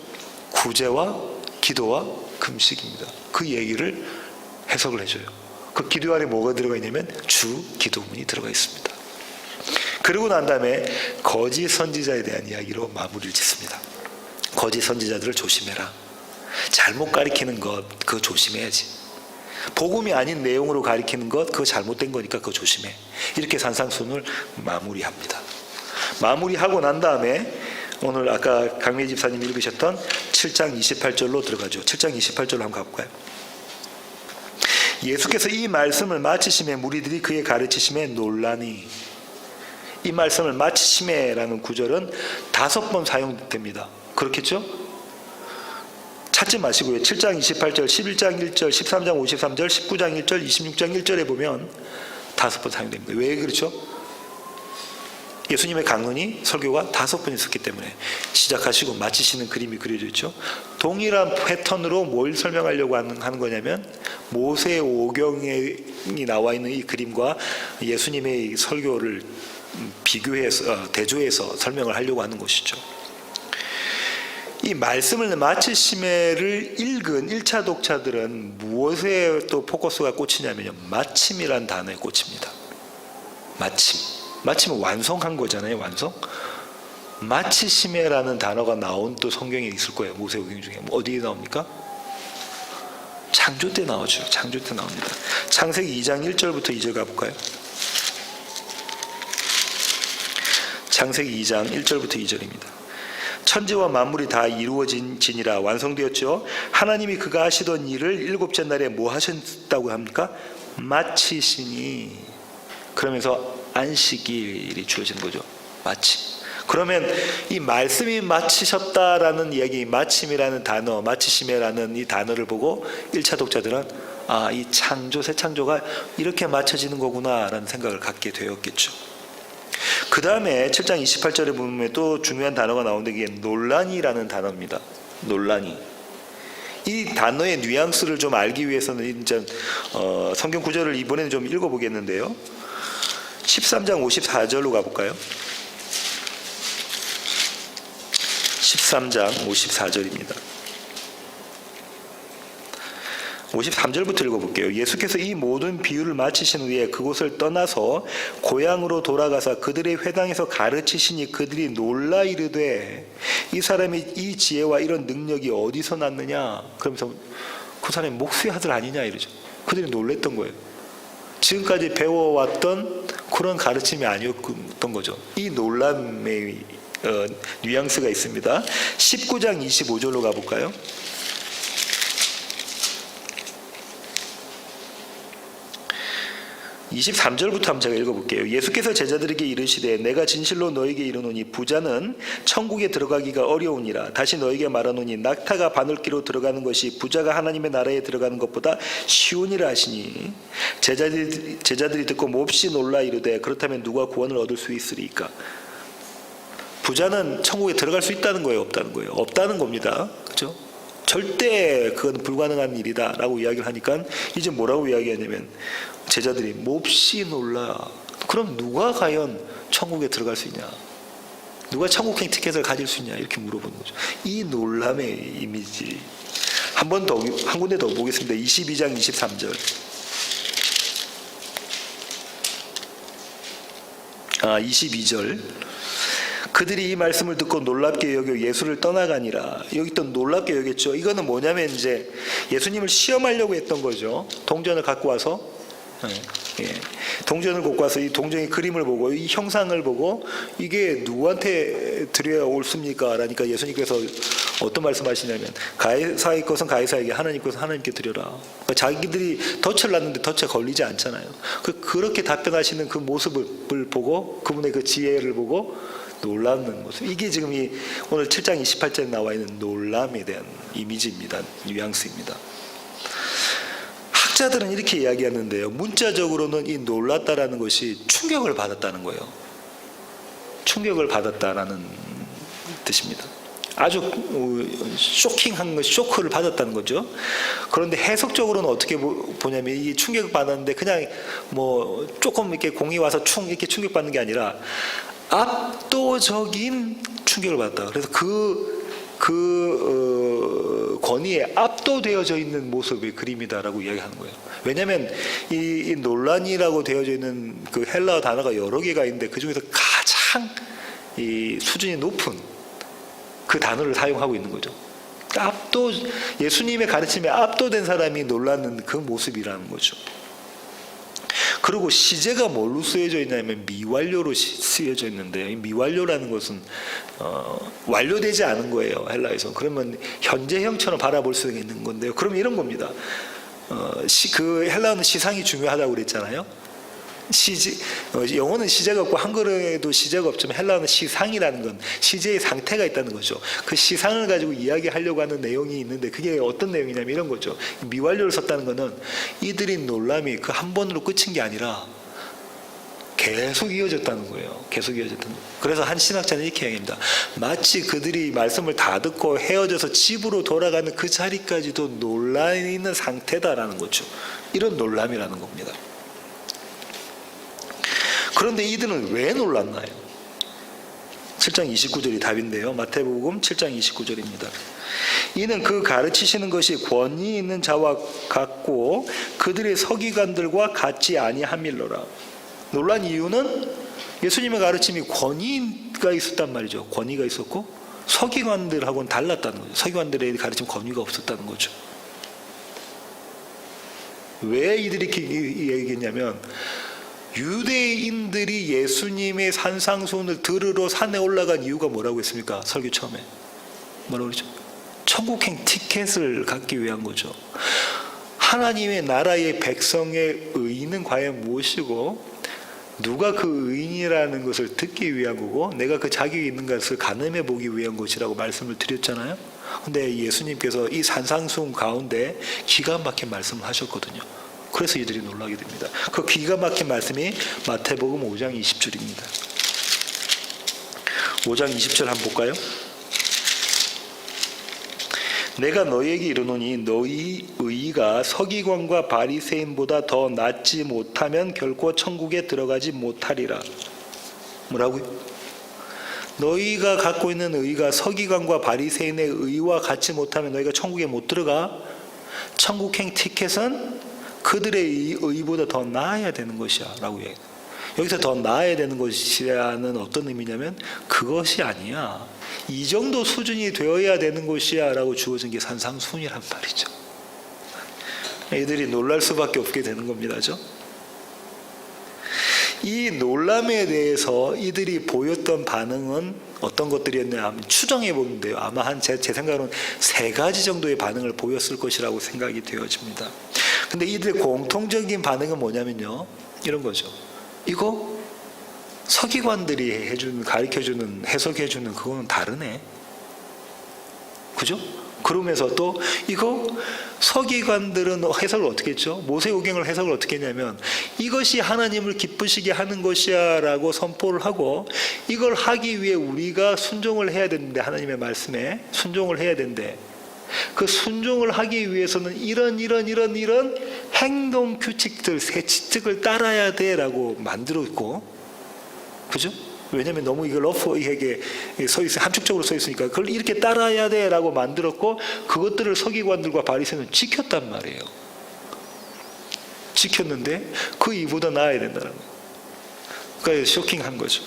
구제와 기도와 금식입니다. 그 얘기를 해석을 해줘요. 그 기도 안에 뭐가 들어가 있냐면 주 기도문이 들어가 있습니다. 그러고 난 다음에 거짓 선지자에 대한 이야기로 마무리를 짓습니다. 거짓 선지자들을 조심해라. 잘못 가리키는 것, 그거 조심해야지. 복음이 아닌 내용으로 가리키는 것, 그거 잘못된 거니까 그거 조심해. 이렇게 산상수훈을 마무리합니다. 마무리하고 난 다음에 오늘 아까 강미 집사님 읽으셨던 7장 28절로 들어가죠. 7장 28절로 한번 가볼까요? 예수께서 이 말씀을 마치심에 무리들이 그의 가르치심에 놀라니. 이 말씀을 마치심에라는 구절은 5번 사용됩니다. 그렇겠죠? 찾지 마시고요. 7장 28절, 11장 1절, 13장 53절, 19장 1절, 26장 1절에 보면 5번 사용됩니다. 왜 그렇죠? 예수님의 강론이, 설교가 5번 있었기 때문에 시작하시고 마치시는 그림이 그려져 있죠. 동일한 패턴으로 뭘 설명하려고 하는 거냐면 모세 오경이 나와 있는 이 그림과 예수님의 설교를 비교해서 대조해서 설명을 하려고 하는 것이죠. 이 말씀을 마치심에를 읽은 1차 독자들은 무엇에 또 포커스가 꽂히냐면요, 마침이란 단어에 꽂힙니다. 마침은 완성한 거잖아요. 완성. 마치심에라는 단어가 나온 또 성경에 있을 거예요. 모세오경 중에. 어디에 나옵니까? 창조 때 나오죠. 창조 때 나옵니다. 창세기 2장 1절부터 2절 가볼까요? 창세기 2장 1절부터 2절입니다. 천지와 만물이 다 이루어지니라 완성되었죠. 하나님이 그가 하시던 일을 일곱째 날에 뭐 하셨다고 합니까? 마치시니. 그러면서 안식일이 주어진 거죠. 마치. 그러면 이 말씀이 마치셨다라는 이야기, 마침이라는 단어, 마치심이라는 이 단어를 보고 1차 독자들은 이 창조, 새 창조가 이렇게 맞춰지는 거구나라는 생각을 갖게 되었겠죠. 그 다음에 7장 28절에 보면 또 중요한 단어가 나오는데 이게 논란이라는 단어입니다. 논란이. 이 단어의 뉘앙스를 좀 알기 위해서는 이제 성경 구절을 이번에는 좀 읽어보겠는데요. 13장 54절로 가볼까요? 13장 54절입니다. 53절부터 읽어볼게요. 예수께서 이 모든 비유를 마치신 후에 그곳을 떠나서 고향으로 돌아가서 그들의 회당에서 가르치시니 그들이 놀라 이르되 이 사람이 이 지혜와 이런 능력이 어디서 났느냐. 그러면서 그 사람이 목수의 아들 아니냐 이러죠. 그들이 놀랬던 거예요. 지금까지 배워왔던 그런 가르침이 아니었던 거죠. 이 놀람의 뉘앙스가 있습니다. 19장 25절로 가볼까요? 23절부터 한번 제가 읽어볼게요. 예수께서 제자들에게 이르시되 내가 진실로 너에게 이르노니 부자는 천국에 들어가기가 어려우니라. 다시 너에게 말하노니 낙타가 바늘기로 들어가는 것이 부자가 하나님의 나라에 들어가는 것보다 쉬우니라 하시니 제자들이 듣고 몹시 놀라 이르되 그렇다면 누가 구원을 얻을 수 있으리까? 부자는 천국에 들어갈 수 있다는 거예요, 없다는 거예요? 없다는 겁니다. 그렇죠? 절대 그건 불가능한 일이다라고 이야기를 하니까 이제 뭐라고 이야기하냐면 제자들이 몹시 놀라. 그럼 누가 과연 천국에 들어갈 수 있냐? 누가 천국행 티켓을 가질 수 있냐? 이렇게 물어보는 거죠. 이 놀람의 이미지 한 군데 더 보겠습니다. 22장 23절. 22절. 그들이 이 말씀을 듣고 놀랍게 여겨 예수를 떠나가니라. 여기 또 놀랍게 여겼죠. 이거는 뭐냐면 이제 예수님을 시험하려고 했던 거죠. 동전을 갖고 와서 동전을 갖고 와서 이 동전의 그림을 보고 이 형상을 보고 이게 누구한테 드려야 옳습니까? 라니까 예수님께서 어떤 말씀하시냐면 가이사의 것은 가이사에게, 하나님 것은 하나님께 드려라. 그러니까 자기들이 덫을 놨는데 덫에 걸리지 않잖아요. 그렇게 답변하시는 그 모습을 보고 그분의 그 지혜를 보고 놀라는 모습. 이게 지금 이 오늘 7장 28절에 나와 있는 놀람에 대한 이미지입니다. 뉘앙스입니다. 학자들은 이렇게 이야기하는데요. 문자적으로는 이 놀랐다라는 것이 충격을 받았다는 거예요. 충격을 받았다라는 뜻입니다. 아주 쇼킹한 것, 쇼크를 받았다는 거죠. 그런데 해석적으로는 어떻게 보냐면 이 충격을 받았는데 그냥 뭐 조금 이렇게 공이 와서 이렇게 충격받는 게 아니라 압도적인 충격을 받았다. 그래서 권위에 압도되어져 있는 모습의 그림이다라고 이야기하는 거예요. 왜냐하면 이 논란이라고 되어져 있는 그 헬라어 단어가 여러 개가 있는데 그 중에서 가장 이 수준이 높은 그 단어를 사용하고 있는 거죠. 예수님의 가르침에 압도된 사람이 놀라는 그 모습이라는 거죠. 그리고 시제가 뭘로 쓰여져 있냐면 미완료로 쓰여져 있는데요. 이 미완료라는 것은 완료되지 않은 거예요. 헬라에서. 그러면 현재형처럼 바라볼 수 있는 건데요. 그러면 이런 겁니다. 그 헬라어는 시상이 중요하다고 그랬잖아요. 영어는 시제가 없고 한글에도 시제가 없지만 헬라어는 시상이라는 건 시제의 상태가 있다는 거죠. 그 시상을 가지고 이야기하려고 하는 내용이 있는데 그게 어떤 내용이냐면 이런 거죠. 미완료를 썼다는 거는 이들이 놀람이 그 한 번으로 끝인 게 아니라 계속 이어졌다는 거예요. 계속 이어졌다는 거예요. 그래서 한 신학자는 이렇게 이야기합니다. 마치 그들이 말씀을 다 듣고 헤어져서 집으로 돌아가는 그 자리까지도 놀라 있는 상태다라는 거죠. 이런 놀람이라는 겁니다. 그런데 이들은 왜 놀랐나요? 7장 29절이 답인데요. 마태복음 7장 29절입니다. 이는 그 가르치시는 것이 권위 있는 자와 같고 그들의 서기관들과 같지 아니함일러라. 놀란 이유는 예수님의 가르침이 권위가 있었단 말이죠. 권위가 있었고 서기관들하고는 달랐다는 거죠. 서기관들의 가르침 권위가 없었다는 거죠. 왜 이들이 이렇게 얘기했냐면 유대인들이 예수님의 산상수훈을 들으러 산에 올라간 이유가 뭐라고 했습니까? 설교 처음에 뭐라고 그러죠? 천국행 티켓을 갖기 위한 거죠. 하나님의 나라의 백성의 의인은 과연 무엇이고 누가 그 의인이라는 것을 듣기 위한 거고 내가 그 자격이 있는 것을 가늠해 보기 위한 것이라고 말씀을 드렸잖아요. 근데 예수님께서 이 산상수훈 가운데 기가 막힌 말씀을 하셨거든요. 그래서 이들이 놀라게 됩니다. 그 기가 막힌 말씀이 마태복음 5장 20절입니다. 5장 20절 한번 볼까요? 내가 너희에게 이르노니 너희 의가 서기관과 바리새인보다 더 낫지 못하면 결코 천국에 들어가지 못하리라. 뭐라고요? 너희가 갖고 있는 의가 서기관과 바리새인의 의와 같지 못하면 너희가 천국에 못 들어가. 천국행 티켓은 그들의 의보다 더 나아야 되는 것이야 라고 얘기해요. 여기서 더 나아야 되는 것이야는 어떤 의미냐면 그것이 아니야, 이 정도 수준이 되어야 되는 것이야 라고 주어진 게 산상수훈이란 말이죠. 애들이 놀랄 수밖에 없게 되는 겁니다. 이 놀람에 대해서 이들이 보였던 반응은 어떤 것들이었냐 하면 추정해 보면 돼요. 아마 제 생각으로는 3가지 정도의 반응을 보였을 것이라고 생각이 되어집니다. 근데 이들의 공통적인 반응은 뭐냐면요, 이런 거죠. 이거 서기관들이 가르쳐주는, 해석해주는 그거는 다르네. 그죠? 그러면서 또 이거 서기관들은 해석을 어떻게 했죠? 모세오경을 해석을 어떻게 했냐면 이것이 하나님을 기쁘시게 하는 것이야 라고 선포를 하고, 이걸 하기 위해 우리가 순종을 해야 되는데, 하나님의 말씀에 순종을 해야 되는데, 그 순종을 하기 위해서는 이런 행동 규칙들, 세칙을 따라야 돼 라고 만들었고, 그죠? 왜냐면 너무 이걸 러프하게 서 있어, 함축적으로 서 있으니까 그걸 이렇게 따라야 돼 라고 만들었고, 그것들을 서기관들과 바리새인은 지켰단 말이에요. 지켰는데 그 이보다 나아야 된다는 거예요. 그러니까 쇼킹한 거죠.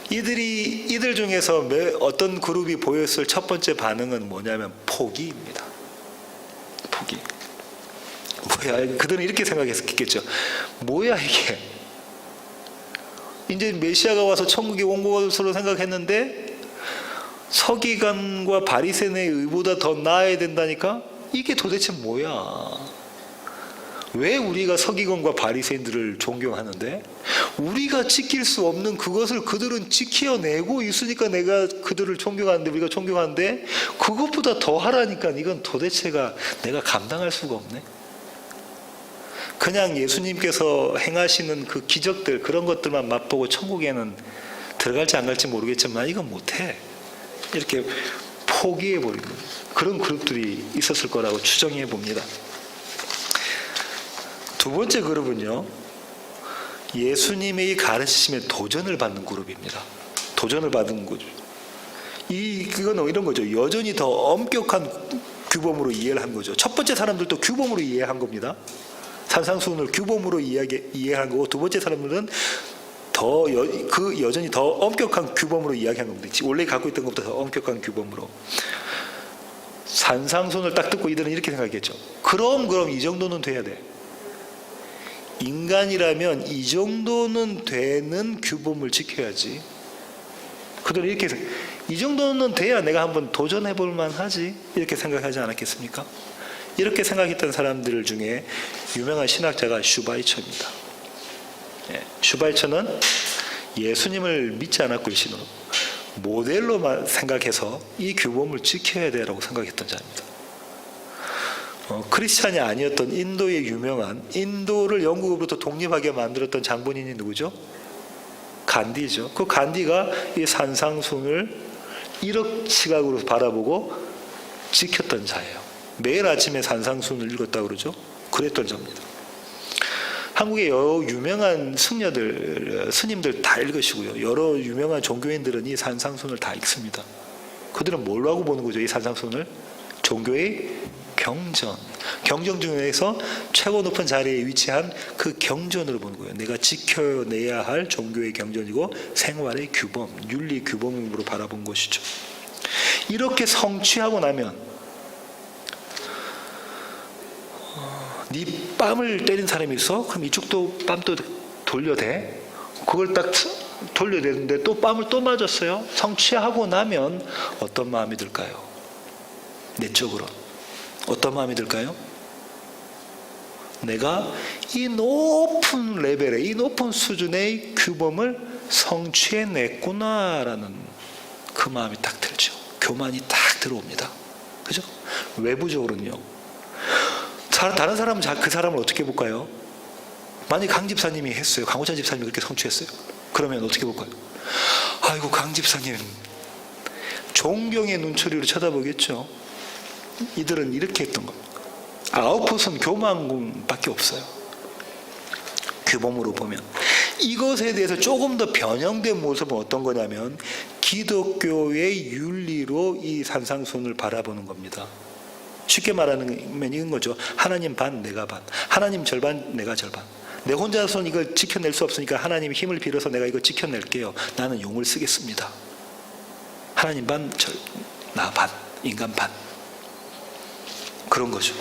이들 중에서 어떤 그룹이 보였을 첫 번째 반응은 뭐냐면 포기입니다. 포기. 뭐야, 그들은 이렇게 생각했겠죠. 뭐야 이게, 이제 메시아가 와서 천국에 온 것으로 생각했는데 서기관과 바리새인의 의보다 더 나아야 된다니까? 이게 도대체 뭐야? 왜 우리가 서기관과 바리새인들을 존경하는데 우리가 지킬 수 없는 그것을 그들은 지켜내고 있으니까 내가 그들을 존경하는데, 우리가 존경하는데 그것보다 더 하라니까 이건 도대체가 내가 감당할 수가 없네. 그냥 예수님께서 행하시는 그 기적들, 그런 것들만 맛보고 천국에는 들어갈지 안 갈지 모르겠지만 이건 못해, 이렇게 포기해버리는 그런 그룹들이 있었을 거라고 추정해 봅니다. 두 번째 그룹은요, 예수님의 가르치심에 도전을 받는 그룹입니다. 도전을 받은 거죠. 그건 이런 거죠. 여전히 더 엄격한 규범으로 이해를 한 거죠. 첫 번째 사람들도 규범으로 이해한 겁니다. 산상수훈을 규범으로 이해한 거고, 두 번째 사람들은 여전히 더 엄격한 규범으로 이야기한 겁니다. 원래 갖고 있던 것보다 더 엄격한 규범으로. 산상수훈을 딱 듣고 이들은 이렇게 생각했죠. 그럼 이 정도는 돼야 돼. 인간이라면 이 정도는 되는 규범을 지켜야지. 그들은 이렇게 이 정도는 돼야 내가 한번 도전해볼 만하지, 이렇게 생각하지 않았겠습니까? 이렇게 생각했던 사람들 중에 유명한 신학자가 슈바이처입니다. 슈바이처는 예수님을 믿지 않았고 일신으로 모델로만 생각해서 이 규범을 지켜야 되라고 생각했던 자입니다. 크리스찬이 아니었던 인도의 유명한, 인도를 영국으로부터 독립하게 만들었던 장본인이 누구죠? 간디죠. 그 간디가 이 산상수훈을 1억 시각으로 바라보고 지켰던 자예요. 매일 아침에 산상수훈을 읽었다고 그러죠. 그랬던 자입니다. 한국의 여러 유명한 스님들 다 읽으시고요. 여러 유명한 종교인들은 이 산상수훈을 다 읽습니다. 그들은 뭐라고 보는 거죠? 이 산상수훈을? 종교의 경전 중에서 최고 높은 자리에 위치한 그 경전으로 보는 거예요. 내가 지켜내야 할 종교의 경전이고 생활의 규범, 윤리 규범으로 바라본 것이죠. 이렇게 성취하고 나면 네 뺨을 때린 사람이 있어? 그럼 이쪽도 뺨도 돌려대? 그걸 딱 돌려대는데 또 뺨을 또 맞았어요. 성취하고 나면 어떤 마음이 들까요? 내적으로 어떤 마음이 들까요? 내가 이 높은 레벨의, 이 높은 수준의 규범을 성취해냈구나라는 그 마음이 딱 들죠. 교만이 딱 들어옵니다. 그죠? 외부적으로는요. 다른 사람은 그 사람을 어떻게 볼까요? 만약 강 집사님이 했어요. 강호찬 집사님이 그렇게 성취했어요. 그러면 어떻게 볼까요? 아이고, 강 집사님. 존경의 눈초리로 쳐다보겠죠. 이들은 이렇게 했던 겁니다. 아웃풋은 교만군밖에 없어요. 규범으로 보면. 이것에 대해서 조금 더 변형된 모습은 어떤 거냐면 기독교의 윤리로 이 산상수훈을 바라보는 겁니다. 쉽게 말하면 이건 거죠. 하나님 반, 내가 반. 하나님 절반, 내가 절반. 내 혼자서는 이걸 지켜낼 수 없으니까 하나님 힘을 빌어서 내가 이거 지켜낼게요. 나는 용을 쓰겠습니다. 하나님 반, 나 반, 인간 반. 그런 거죠.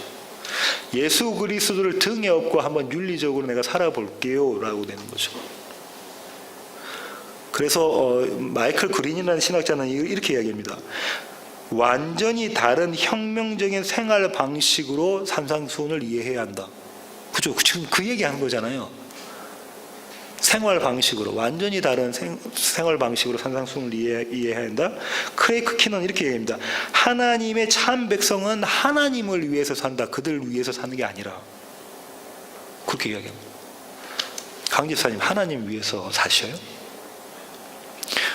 예수 그리스도를 등에 업고 한번 윤리적으로 내가 살아볼게요 라고 되는 거죠. 그래서 마이클 그린이라는 신학자는 이렇게 이야기합니다. 완전히 다른 혁명적인 생활 방식으로 산상수훈을 이해해야 한다. 그죠? 지금 그 얘기하는 거잖아요. 생활 방식으로, 완전히 다른 생활 방식으로 산상수훈을 이해해야 한다. 크레이크 키는 이렇게 얘기합니다. 하나님의 참 백성은 하나님을 위해서 산다. 그들을 위해서 사는 게 아니라. 그렇게 이야기합니다. 강 집사님, 하나님 위해서 사셔요?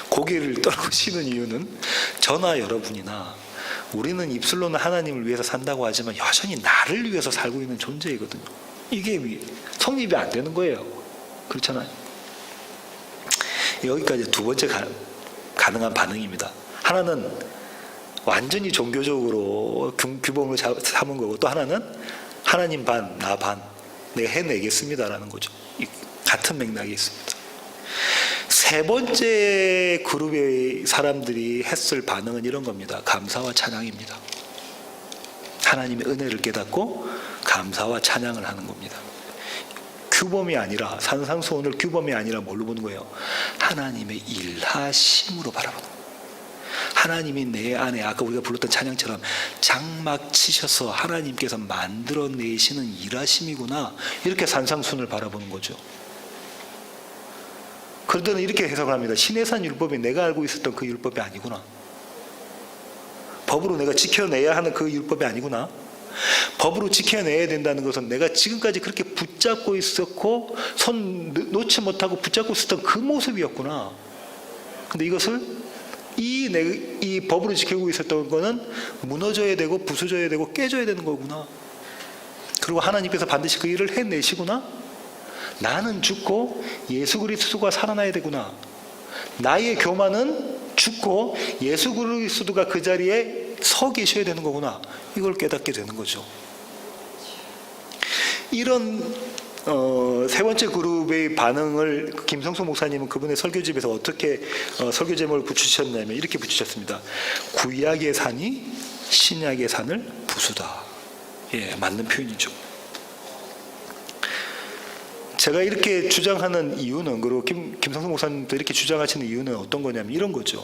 고개를 떨구시는 이유는 저나 여러분이나 우리는 입술로는 하나님을 위해서 산다고 하지만 여전히 나를 위해서 살고 있는 존재이거든요. 이게 성립이 안 되는 거예요. 그렇잖아요. 여기까지 두 번째 가능한 반응입니다. 하나는 완전히 종교적으로 규범을 삼은 거고, 또 하나는 하나님 반, 나 반, 내가 해내겠습니다라는 거죠. 같은 맥락이 있습니다. 세 번째 그룹의 사람들이 했을 반응은 이런 겁니다. 감사와 찬양입니다. 하나님의 은혜를 깨닫고 감사와 찬양을 하는 겁니다. 규범이 아니라, 산상수훈을 규범이 아니라 뭘로 보는 거예요? 하나님의 일하심으로 바라보는 거예요. 하나님이 내 안에, 아까 우리가 불렀던 찬양처럼 장막 치셔서 하나님께서 만들어내시는 일하심이구나, 이렇게 산상수훈을 바라보는 거죠. 그런데는 이렇게 해석을 합니다. 시내산 율법이 내가 알고 있었던 그 율법이 아니구나. 법으로 내가 지켜내야 하는 그 율법이 아니구나. 법으로 지켜내야 된다는 것은 내가 지금까지 그렇게 붙잡고 있었고 손 놓지 못하고 붙잡고 있었던 그 모습이었구나. 근데 이것을 이 법으로 지키고 있었던 거는 무너져야 되고 부서져야 되고 깨져야 되는 거구나. 그리고 하나님께서 반드시 그 일을 해내시구나. 나는 죽고 예수 그리스도가 살아나야 되구나. 나의 교만은 죽고 예수 그리스도가 그 자리에 서 계셔야 되는 거구나. 이걸 깨닫게 되는 거죠. 이런 세 번째 그룹의 반응을 김성수 목사님은 그분의 설교집에서 어떻게 설교 제목을 붙이셨냐면 이렇게 붙이셨습니다. 구약의 산이 신약의 산을 부수다. 예, 맞는 표현이죠. 제가 이렇게 주장하는 이유는, 그리고 김성수 목사님도 이렇게 주장하시는 이유는 어떤 거냐면 이런 거죠.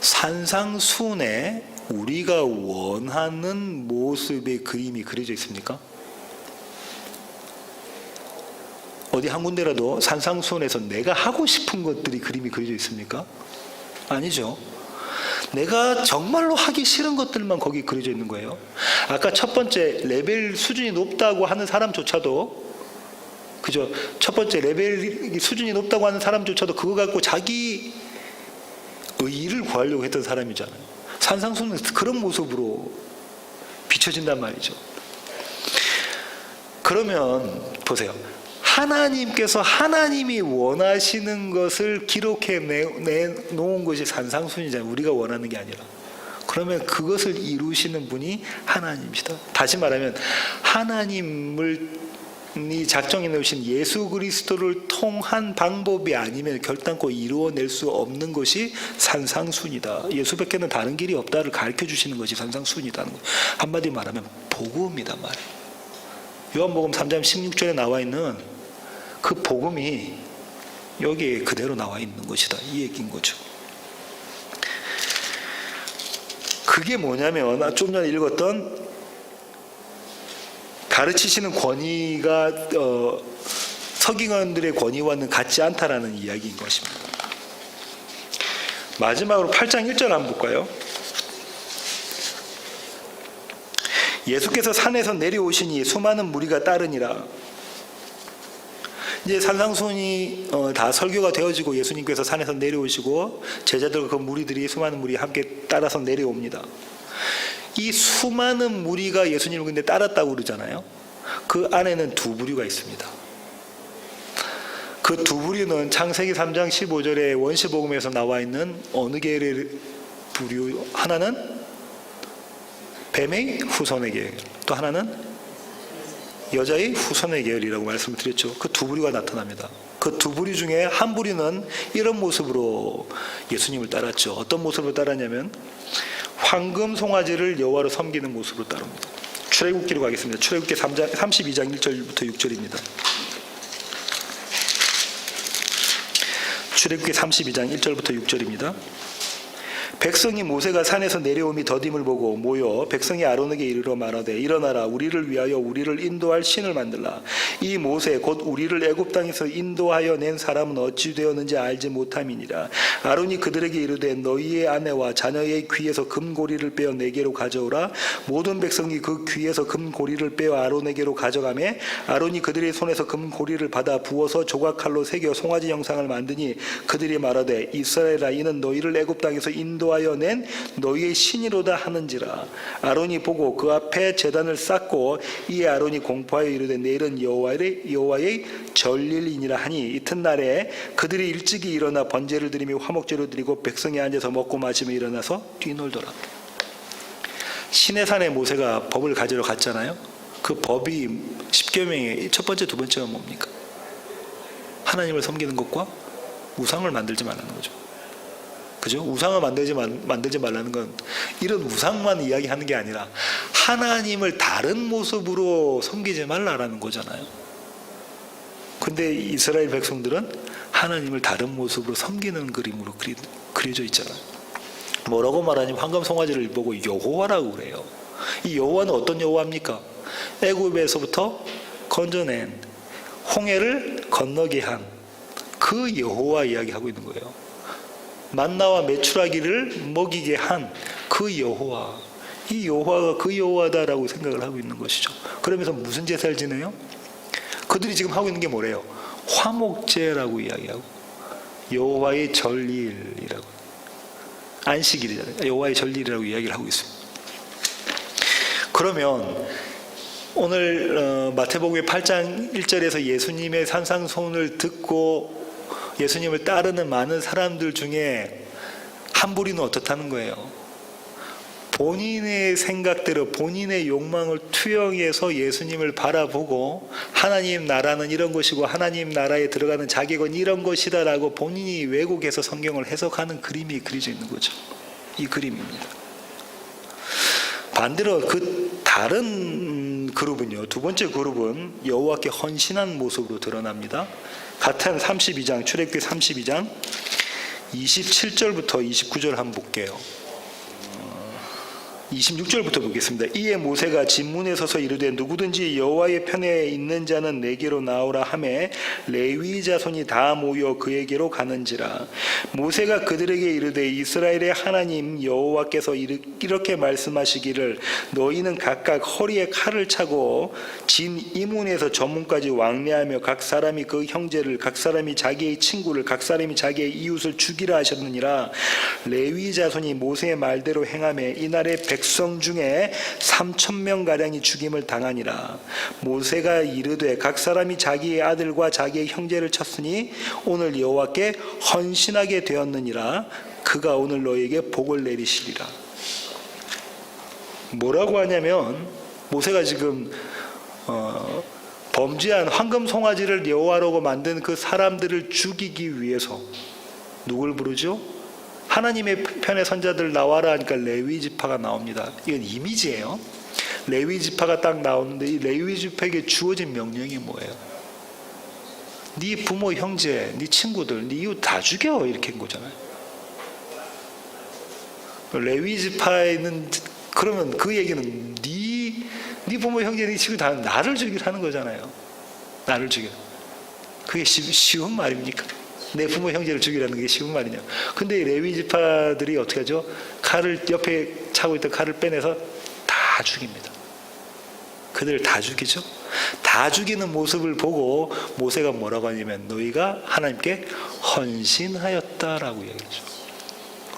산상수훈에 우리가 원하는 모습의 그림이 그려져 있습니까? 어디 한 군데라도 산상수훈에서 내가 하고 싶은 것들이 그림이 그려져 있습니까? 아니죠. 내가 정말로 하기 싫은 것들만 거기 그려져 있는 거예요. 아까 첫 번째 레벨 수준이 높다고 하는 사람조차도, 그죠? 첫 번째 레벨 수준이 높다고 하는 사람조차도 그거 갖고 자기 의의를 구하려고 했던 사람이잖아요. 산상수훈은 그런 모습으로 비춰진단 말이죠. 그러면 보세요. 하나님께서 하나님이 원하시는 것을 기록해 놓은 것이 산상수훈이잖아요. 우리가 원하는 게 아니라. 그러면 그것을 이루시는 분이 하나님이시다. 다시 말하면 하나님을 작정해 놓으신 예수 그리스도를 통한 방법이 아니면 결단코 이루어낼 수 없는 것이 산상수훈이다. 예수밖에는 다른 길이 없다를 가르쳐 주시는 것이 산상수훈이다는 거예요. 한마디로 말하면 복음이단 말이에요. 요한복음 3장 16절에 나와 있는 그 복음이 여기에 그대로 나와 있는 것이다. 이 얘기인 거죠. 그게 뭐냐면 좀 전에 읽었던 가르치시는 권위가 서기관들의 권위와는 같지 않다라는 이야기인 것입니다. 마지막으로 8장 1절 한번 볼까요? 예수께서 산에서 내려오시니 수많은 무리가 따르니라. 이제 산상수훈이 다 설교가 되어지고 예수님께서 산에서 내려오시고 제자들과 그 무리들이 수많은 무리 함께 따라서 내려옵니다. 이 수많은 무리가 예수님을 근데 따랐다고 그러잖아요. 그 안에는 두 부류가 있습니다. 그 두 부류는 창세기 3장 15절에 원시복음에서 나와 있는 어느 계열의 부류? 하나는 뱀의 후손의 계열, 또 하나는 여자의 후손의 계열이라고 말씀을 드렸죠. 그 두 부류가 나타납니다. 그 두 부류 중에 한 부류는 이런 모습으로 예수님을 따랐죠. 어떤 모습으로 따랐냐면 황금 송아지를 여호와로 섬기는 모습으로 따릅니다. 출애굽기로 가겠습니다. 출애굽기 32장 1절부터 6절입니다. 출애굽기 32장 1절부터 6절입니다. 백성이 모세가 산에서 내려옴이 더딤을 보고 모여 백성이 아론에게 이르러 말하되 일어나라 우리를 위하여 우리를 인도할 신을 만들라. 이 모세 곧 우리를 애굽 땅에서 인도하여 낸 사람은 어찌 되었는지 알지 못함이니라. 아론이 그들에게 이르되 너희의 아내와 자녀의 귀에서 금고리를 빼어 내게로 가져오라. 모든 백성이 그 귀에서 금고리를 빼어 아론에게로 가져가매 아론이 그들의 손에서 금고리를 받아 부어서 조각칼로 새겨 송아지 형상을 만드니 그들이 말하되 이스라엘아 이는 너희를 애굽 땅에서 인도하여 낸 너희의 신이로다 하는지라. 아론이 보고 그 앞에 제단을 쌓고 이에 아론이 공포하여 이르되 내일은 여호와의 절일이니라 하니 이튿날에 그들이 일찍이 일어나 번제를 드리며 화목제를 드리고 백성이 앉아서 먹고 마시며 일어나서 뛰놀더라. 시내산에 모세가 법을 가지러 갔잖아요. 그 법이 십계명의 첫 번째 두 번째가 뭡니까? 하나님을 섬기는 것과 우상을 만들지 말라는 거죠. 그죠? 우상을 만들지 말라는 건 이런 우상만 이야기하는 게 아니라 하나님을 다른 모습으로 섬기지 말라라는 거잖아요. 근데 이스라엘 백성들은 하나님을 다른 모습으로 섬기는 그림으로 그려져 있잖아요. 뭐라고 말하냐면 황금 송아지를 보고 여호와라고 그래요. 이 여호와는 어떤 여호와입니까? 애굽에서부터 건져낸 홍해를 건너게 한 그 여호와 이야기하고 있는 거예요. 만나와 메추라기를 먹이게 한 그 여호와, 이 여호와가 그 여호와다라고 생각을 하고 있는 것이죠. 그러면서 무슨 제사를 지내요? 그들이 지금 하고 있는 게 뭐래요? 화목제라고 이야기하고 여호와의 절일이라고, 안식일이잖아요. 여호와의 절일이라고 이야기를 하고 있습니다. 그러면 오늘 마태복음의 8장 1절에서 예수님의 산상수훈을 듣고 예수님을 따르는 많은 사람들 중에 한 부류는 어떻다는 거예요? 본인의 생각대로 본인의 욕망을 투영해서 예수님을 바라보고 하나님 나라는 이런 것이고 하나님 나라에 들어가는 자격은 이런 것이다 라고 본인이 왜곡해서 성경을 해석하는 그림이 그려져 있는 거죠. 이 그림입니다. 반대로 그 다른 그룹은요, 두 번째 그룹은 여호와께 헌신한 모습으로 드러납니다. 같은 32장, 출애굽기 32장 27절부터 29절 한번 볼게요. 26절부터 보겠습니다. 이에 모세가 진문에 서서 이르되 누구든지 여호와의 편에 있는 자는 내게로 나오라 하매 레위 자손이 다 모여 그에게로 가는지라. 모세가 그들에게 이르되 이스라엘의 하나님 여호와께서 이렇게 말씀하시기를 너희는 각각 허리에 칼을 차고 진 이문에서 저문까지 왕래하며 각 사람이 그 형제를, 각 사람이 자기의 친구를, 각 사람이 자기의 이웃을 죽이라 하셨느니라. 레위 자손이 모세의 말대로 행하며 이날에 백성 중에 3,000명가량이 죽임을 당하니라. 모세가 이르되 각 사람이 자기의 아들과 자기의 형제를 쳤으니 오늘 여호와께 헌신하게 되었느니라. 그가 오늘 너에게 복을 내리시리라. 뭐라고 하냐면 모세가 지금 범죄한 황금 송아지를 여호와라고 만든 그 사람들을 죽이기 위해서 누굴 부르죠? 하나님의 편의 선자들 나와라 하니까 레위 지파가 나옵니다. 이건 이미지예요. 레위 지파가 딱 나오는데 이 레위 지파에게 주어진 명령이 뭐예요? 네 부모, 형제, 네 친구들, 네 이웃 다 죽여, 이렇게 한 거잖아요. 레위 지파에는 그러면 그 얘기는 네 부모, 형제, 네 친구 다 나를 죽이라는 거잖아요. 나를 죽여. 그게 쉬운 말입니까? 내 부모, 형제를 죽이라는 게 쉬운 말이냐? 근데 레위 지파들이 어떻게 하죠? 칼을 옆에 차고 있던 칼을 빼내서 다 죽입니다. 그들을 다 죽이죠. 다 죽이는 모습을 보고 모세가 뭐라고 하냐면 너희가 하나님께 헌신하였다라고 얘기하죠.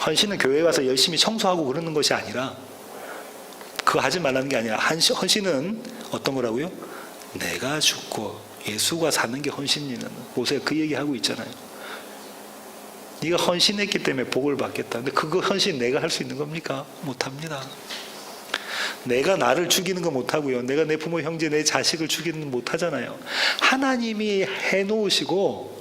헌신은 교회에 와서 열심히 청소하고 그러는 것이 아니라, 그거 하지 말라는 게 아니라, 헌신은 어떤 거라고요? 내가 죽고 예수가 사는 게 헌신이는, 모세가 그 얘기하고 있잖아요. 네가 헌신했기 때문에 복을 받겠다. 근데 그거 헌신 내가 할 수 있는 겁니까? 못합니다. 내가 나를 죽이는 거 못하고요. 내가 내 부모, 형제, 내 자식을 죽이는 거 못하잖아요. 하나님이 해놓으시고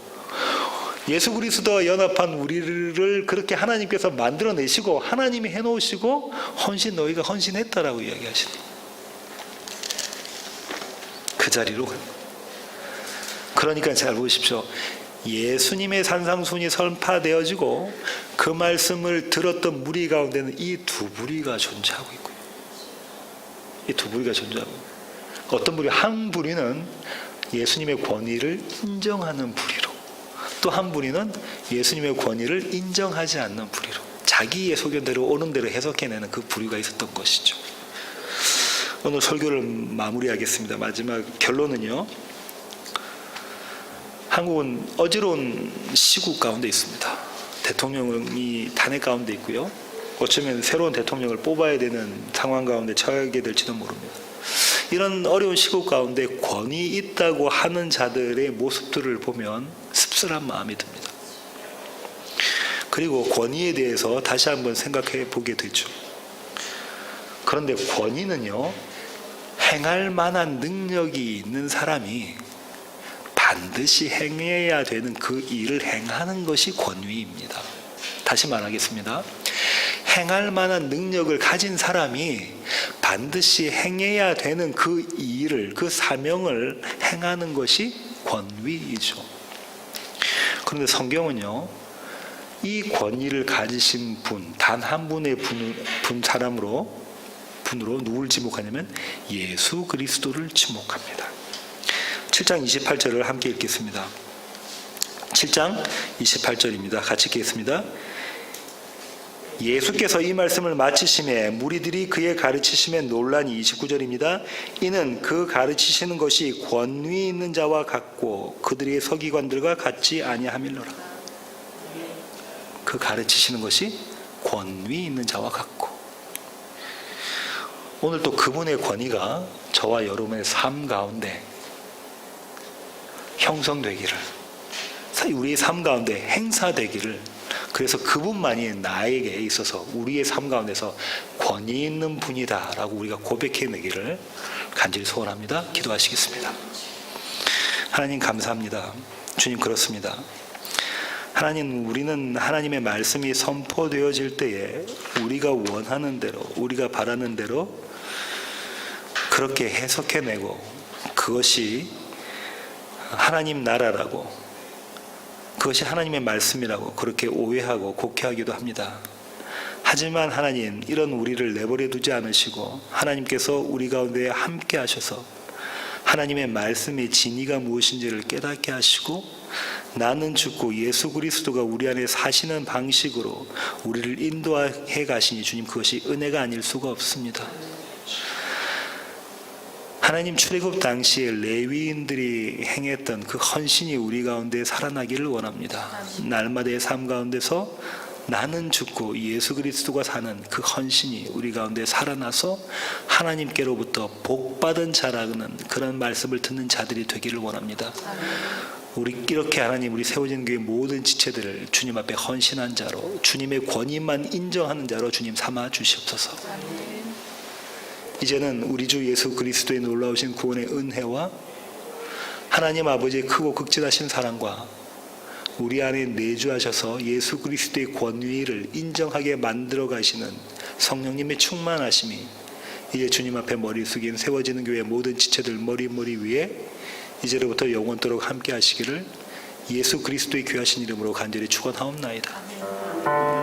예수 그리스도와 연합한 우리를 그렇게 하나님께서 만들어내시고 하나님이 해놓으시고 헌신, 너희가 헌신했다라고 이야기하시는 그 자리로. 그러니까 잘 보십시오. 예수님의 산상순이 선파되어지고 그 말씀을 들었던 무리 가운데는 이 두 부류가 존재하고 있고요. 이 두 부류가 존재하고 있고요. 어떤 부류? 한 부류는 예수님의 권위를 인정하는 부류로, 또 한 부류는 예수님의 권위를 인정하지 않는 부류로, 자기의 소견대로 옳은 대로 해석해내는 그 부류가 있었던 것이죠. 오늘 설교를 마무리하겠습니다. 마지막 결론은요, 한국은 어지러운 시국 가운데 있습니다. 대통령이 탄핵 가운데 있고요. 어쩌면 새로운 대통령을 뽑아야 되는 상황 가운데 처하게 될지도 모릅니다. 이런 어려운 시국 가운데 권위 있다고 하는 자들의 모습들을 보면 씁쓸한 마음이 듭니다. 그리고 권위에 대해서 다시 한번 생각해 보게 되죠. 그런데 권위는요, 행할 만한 능력이 있는 사람이 반드시 행해야 되는 그 일을 행하는 것이 권위입니다. 다시 말하겠습니다. 행할 만한 능력을 가진 사람이 반드시 행해야 되는 그 일을, 그 사명을 행하는 것이 권위이죠. 그런데 성경은요, 이 권위를 가지신 분, 단 한 분의 분으로 누굴 지목하냐면 예수 그리스도를 지목합니다. 7장 28절을 함께 읽겠습니다. 7장 28절입니다. 같이 읽겠습니다. 예수께서 이 말씀을 마치심에 무리들이 그의 가르치심에 놀라니, 29절입니다. 이는 그 가르치시는 것이 권위 있는 자와 같고 그들의 서기관들과 같지 아니함일러라. 그 가르치시는 것이 권위 있는 자와 같고, 오늘 또 그분의 권위가 저와 여러분의 삶 가운데 형성되기를, 우리의 삶 가운데 행사되기를, 그래서 그분만이 나에게 있어서 우리의 삶 가운데서 권위 있는 분이다라고 우리가 고백해내기를 간절히 소원합니다. 기도하시겠습니다. 하나님 감사합니다. 주님 그렇습니다. 하나님, 우리는 하나님의 말씀이 선포되어질 때에 우리가 원하는 대로, 우리가 바라는 대로 그렇게 해석해내고 그것이 하나님 나라라고, 그것이 하나님의 말씀이라고 그렇게 오해하고 곡해하기도 합니다. 하지만 하나님, 이런 우리를 내버려 두지 않으시고 하나님께서 우리 가운데 함께 하셔서 하나님의 말씀의 진리가 무엇인지를 깨닫게 하시고 나는 죽고 예수 그리스도가 우리 안에 사시는 방식으로 우리를 인도해 가시니 주님, 그것이 은혜가 아닐 수가 없습니다. 하나님, 출애굽 당시에 레위인들이 행했던 그 헌신이 우리 가운데 살아나기를 원합니다. 날마다의 삶 가운데서 나는 죽고 예수 그리스도가 사는 그 헌신이 우리 가운데 살아나서 하나님께로부터 복받은 자라는 그런 말씀을 듣는 자들이 되기를 원합니다. 우리 이렇게 하나님, 우리 세워진 교회 모든 지체들을 주님 앞에 헌신한 자로, 주님의 권위만 인정하는 자로 주님 삼아 주시옵소서. 이제는 우리 주 예수 그리스도의 놀라우신 구원의 은혜와 하나님 아버지의 크고 극진하신 사랑과 우리 안에 내주하셔서 예수 그리스도의 권위를 인정하게 만들어 가시는 성령님의 충만하심이 이제 주님 앞에 머리 숙인 세워지는 교회 모든 지체들 머리 위에 이제로부터 영원토록 함께 하시기를 예수 그리스도의 귀하신 이름으로 간절히 축원하옵나이다.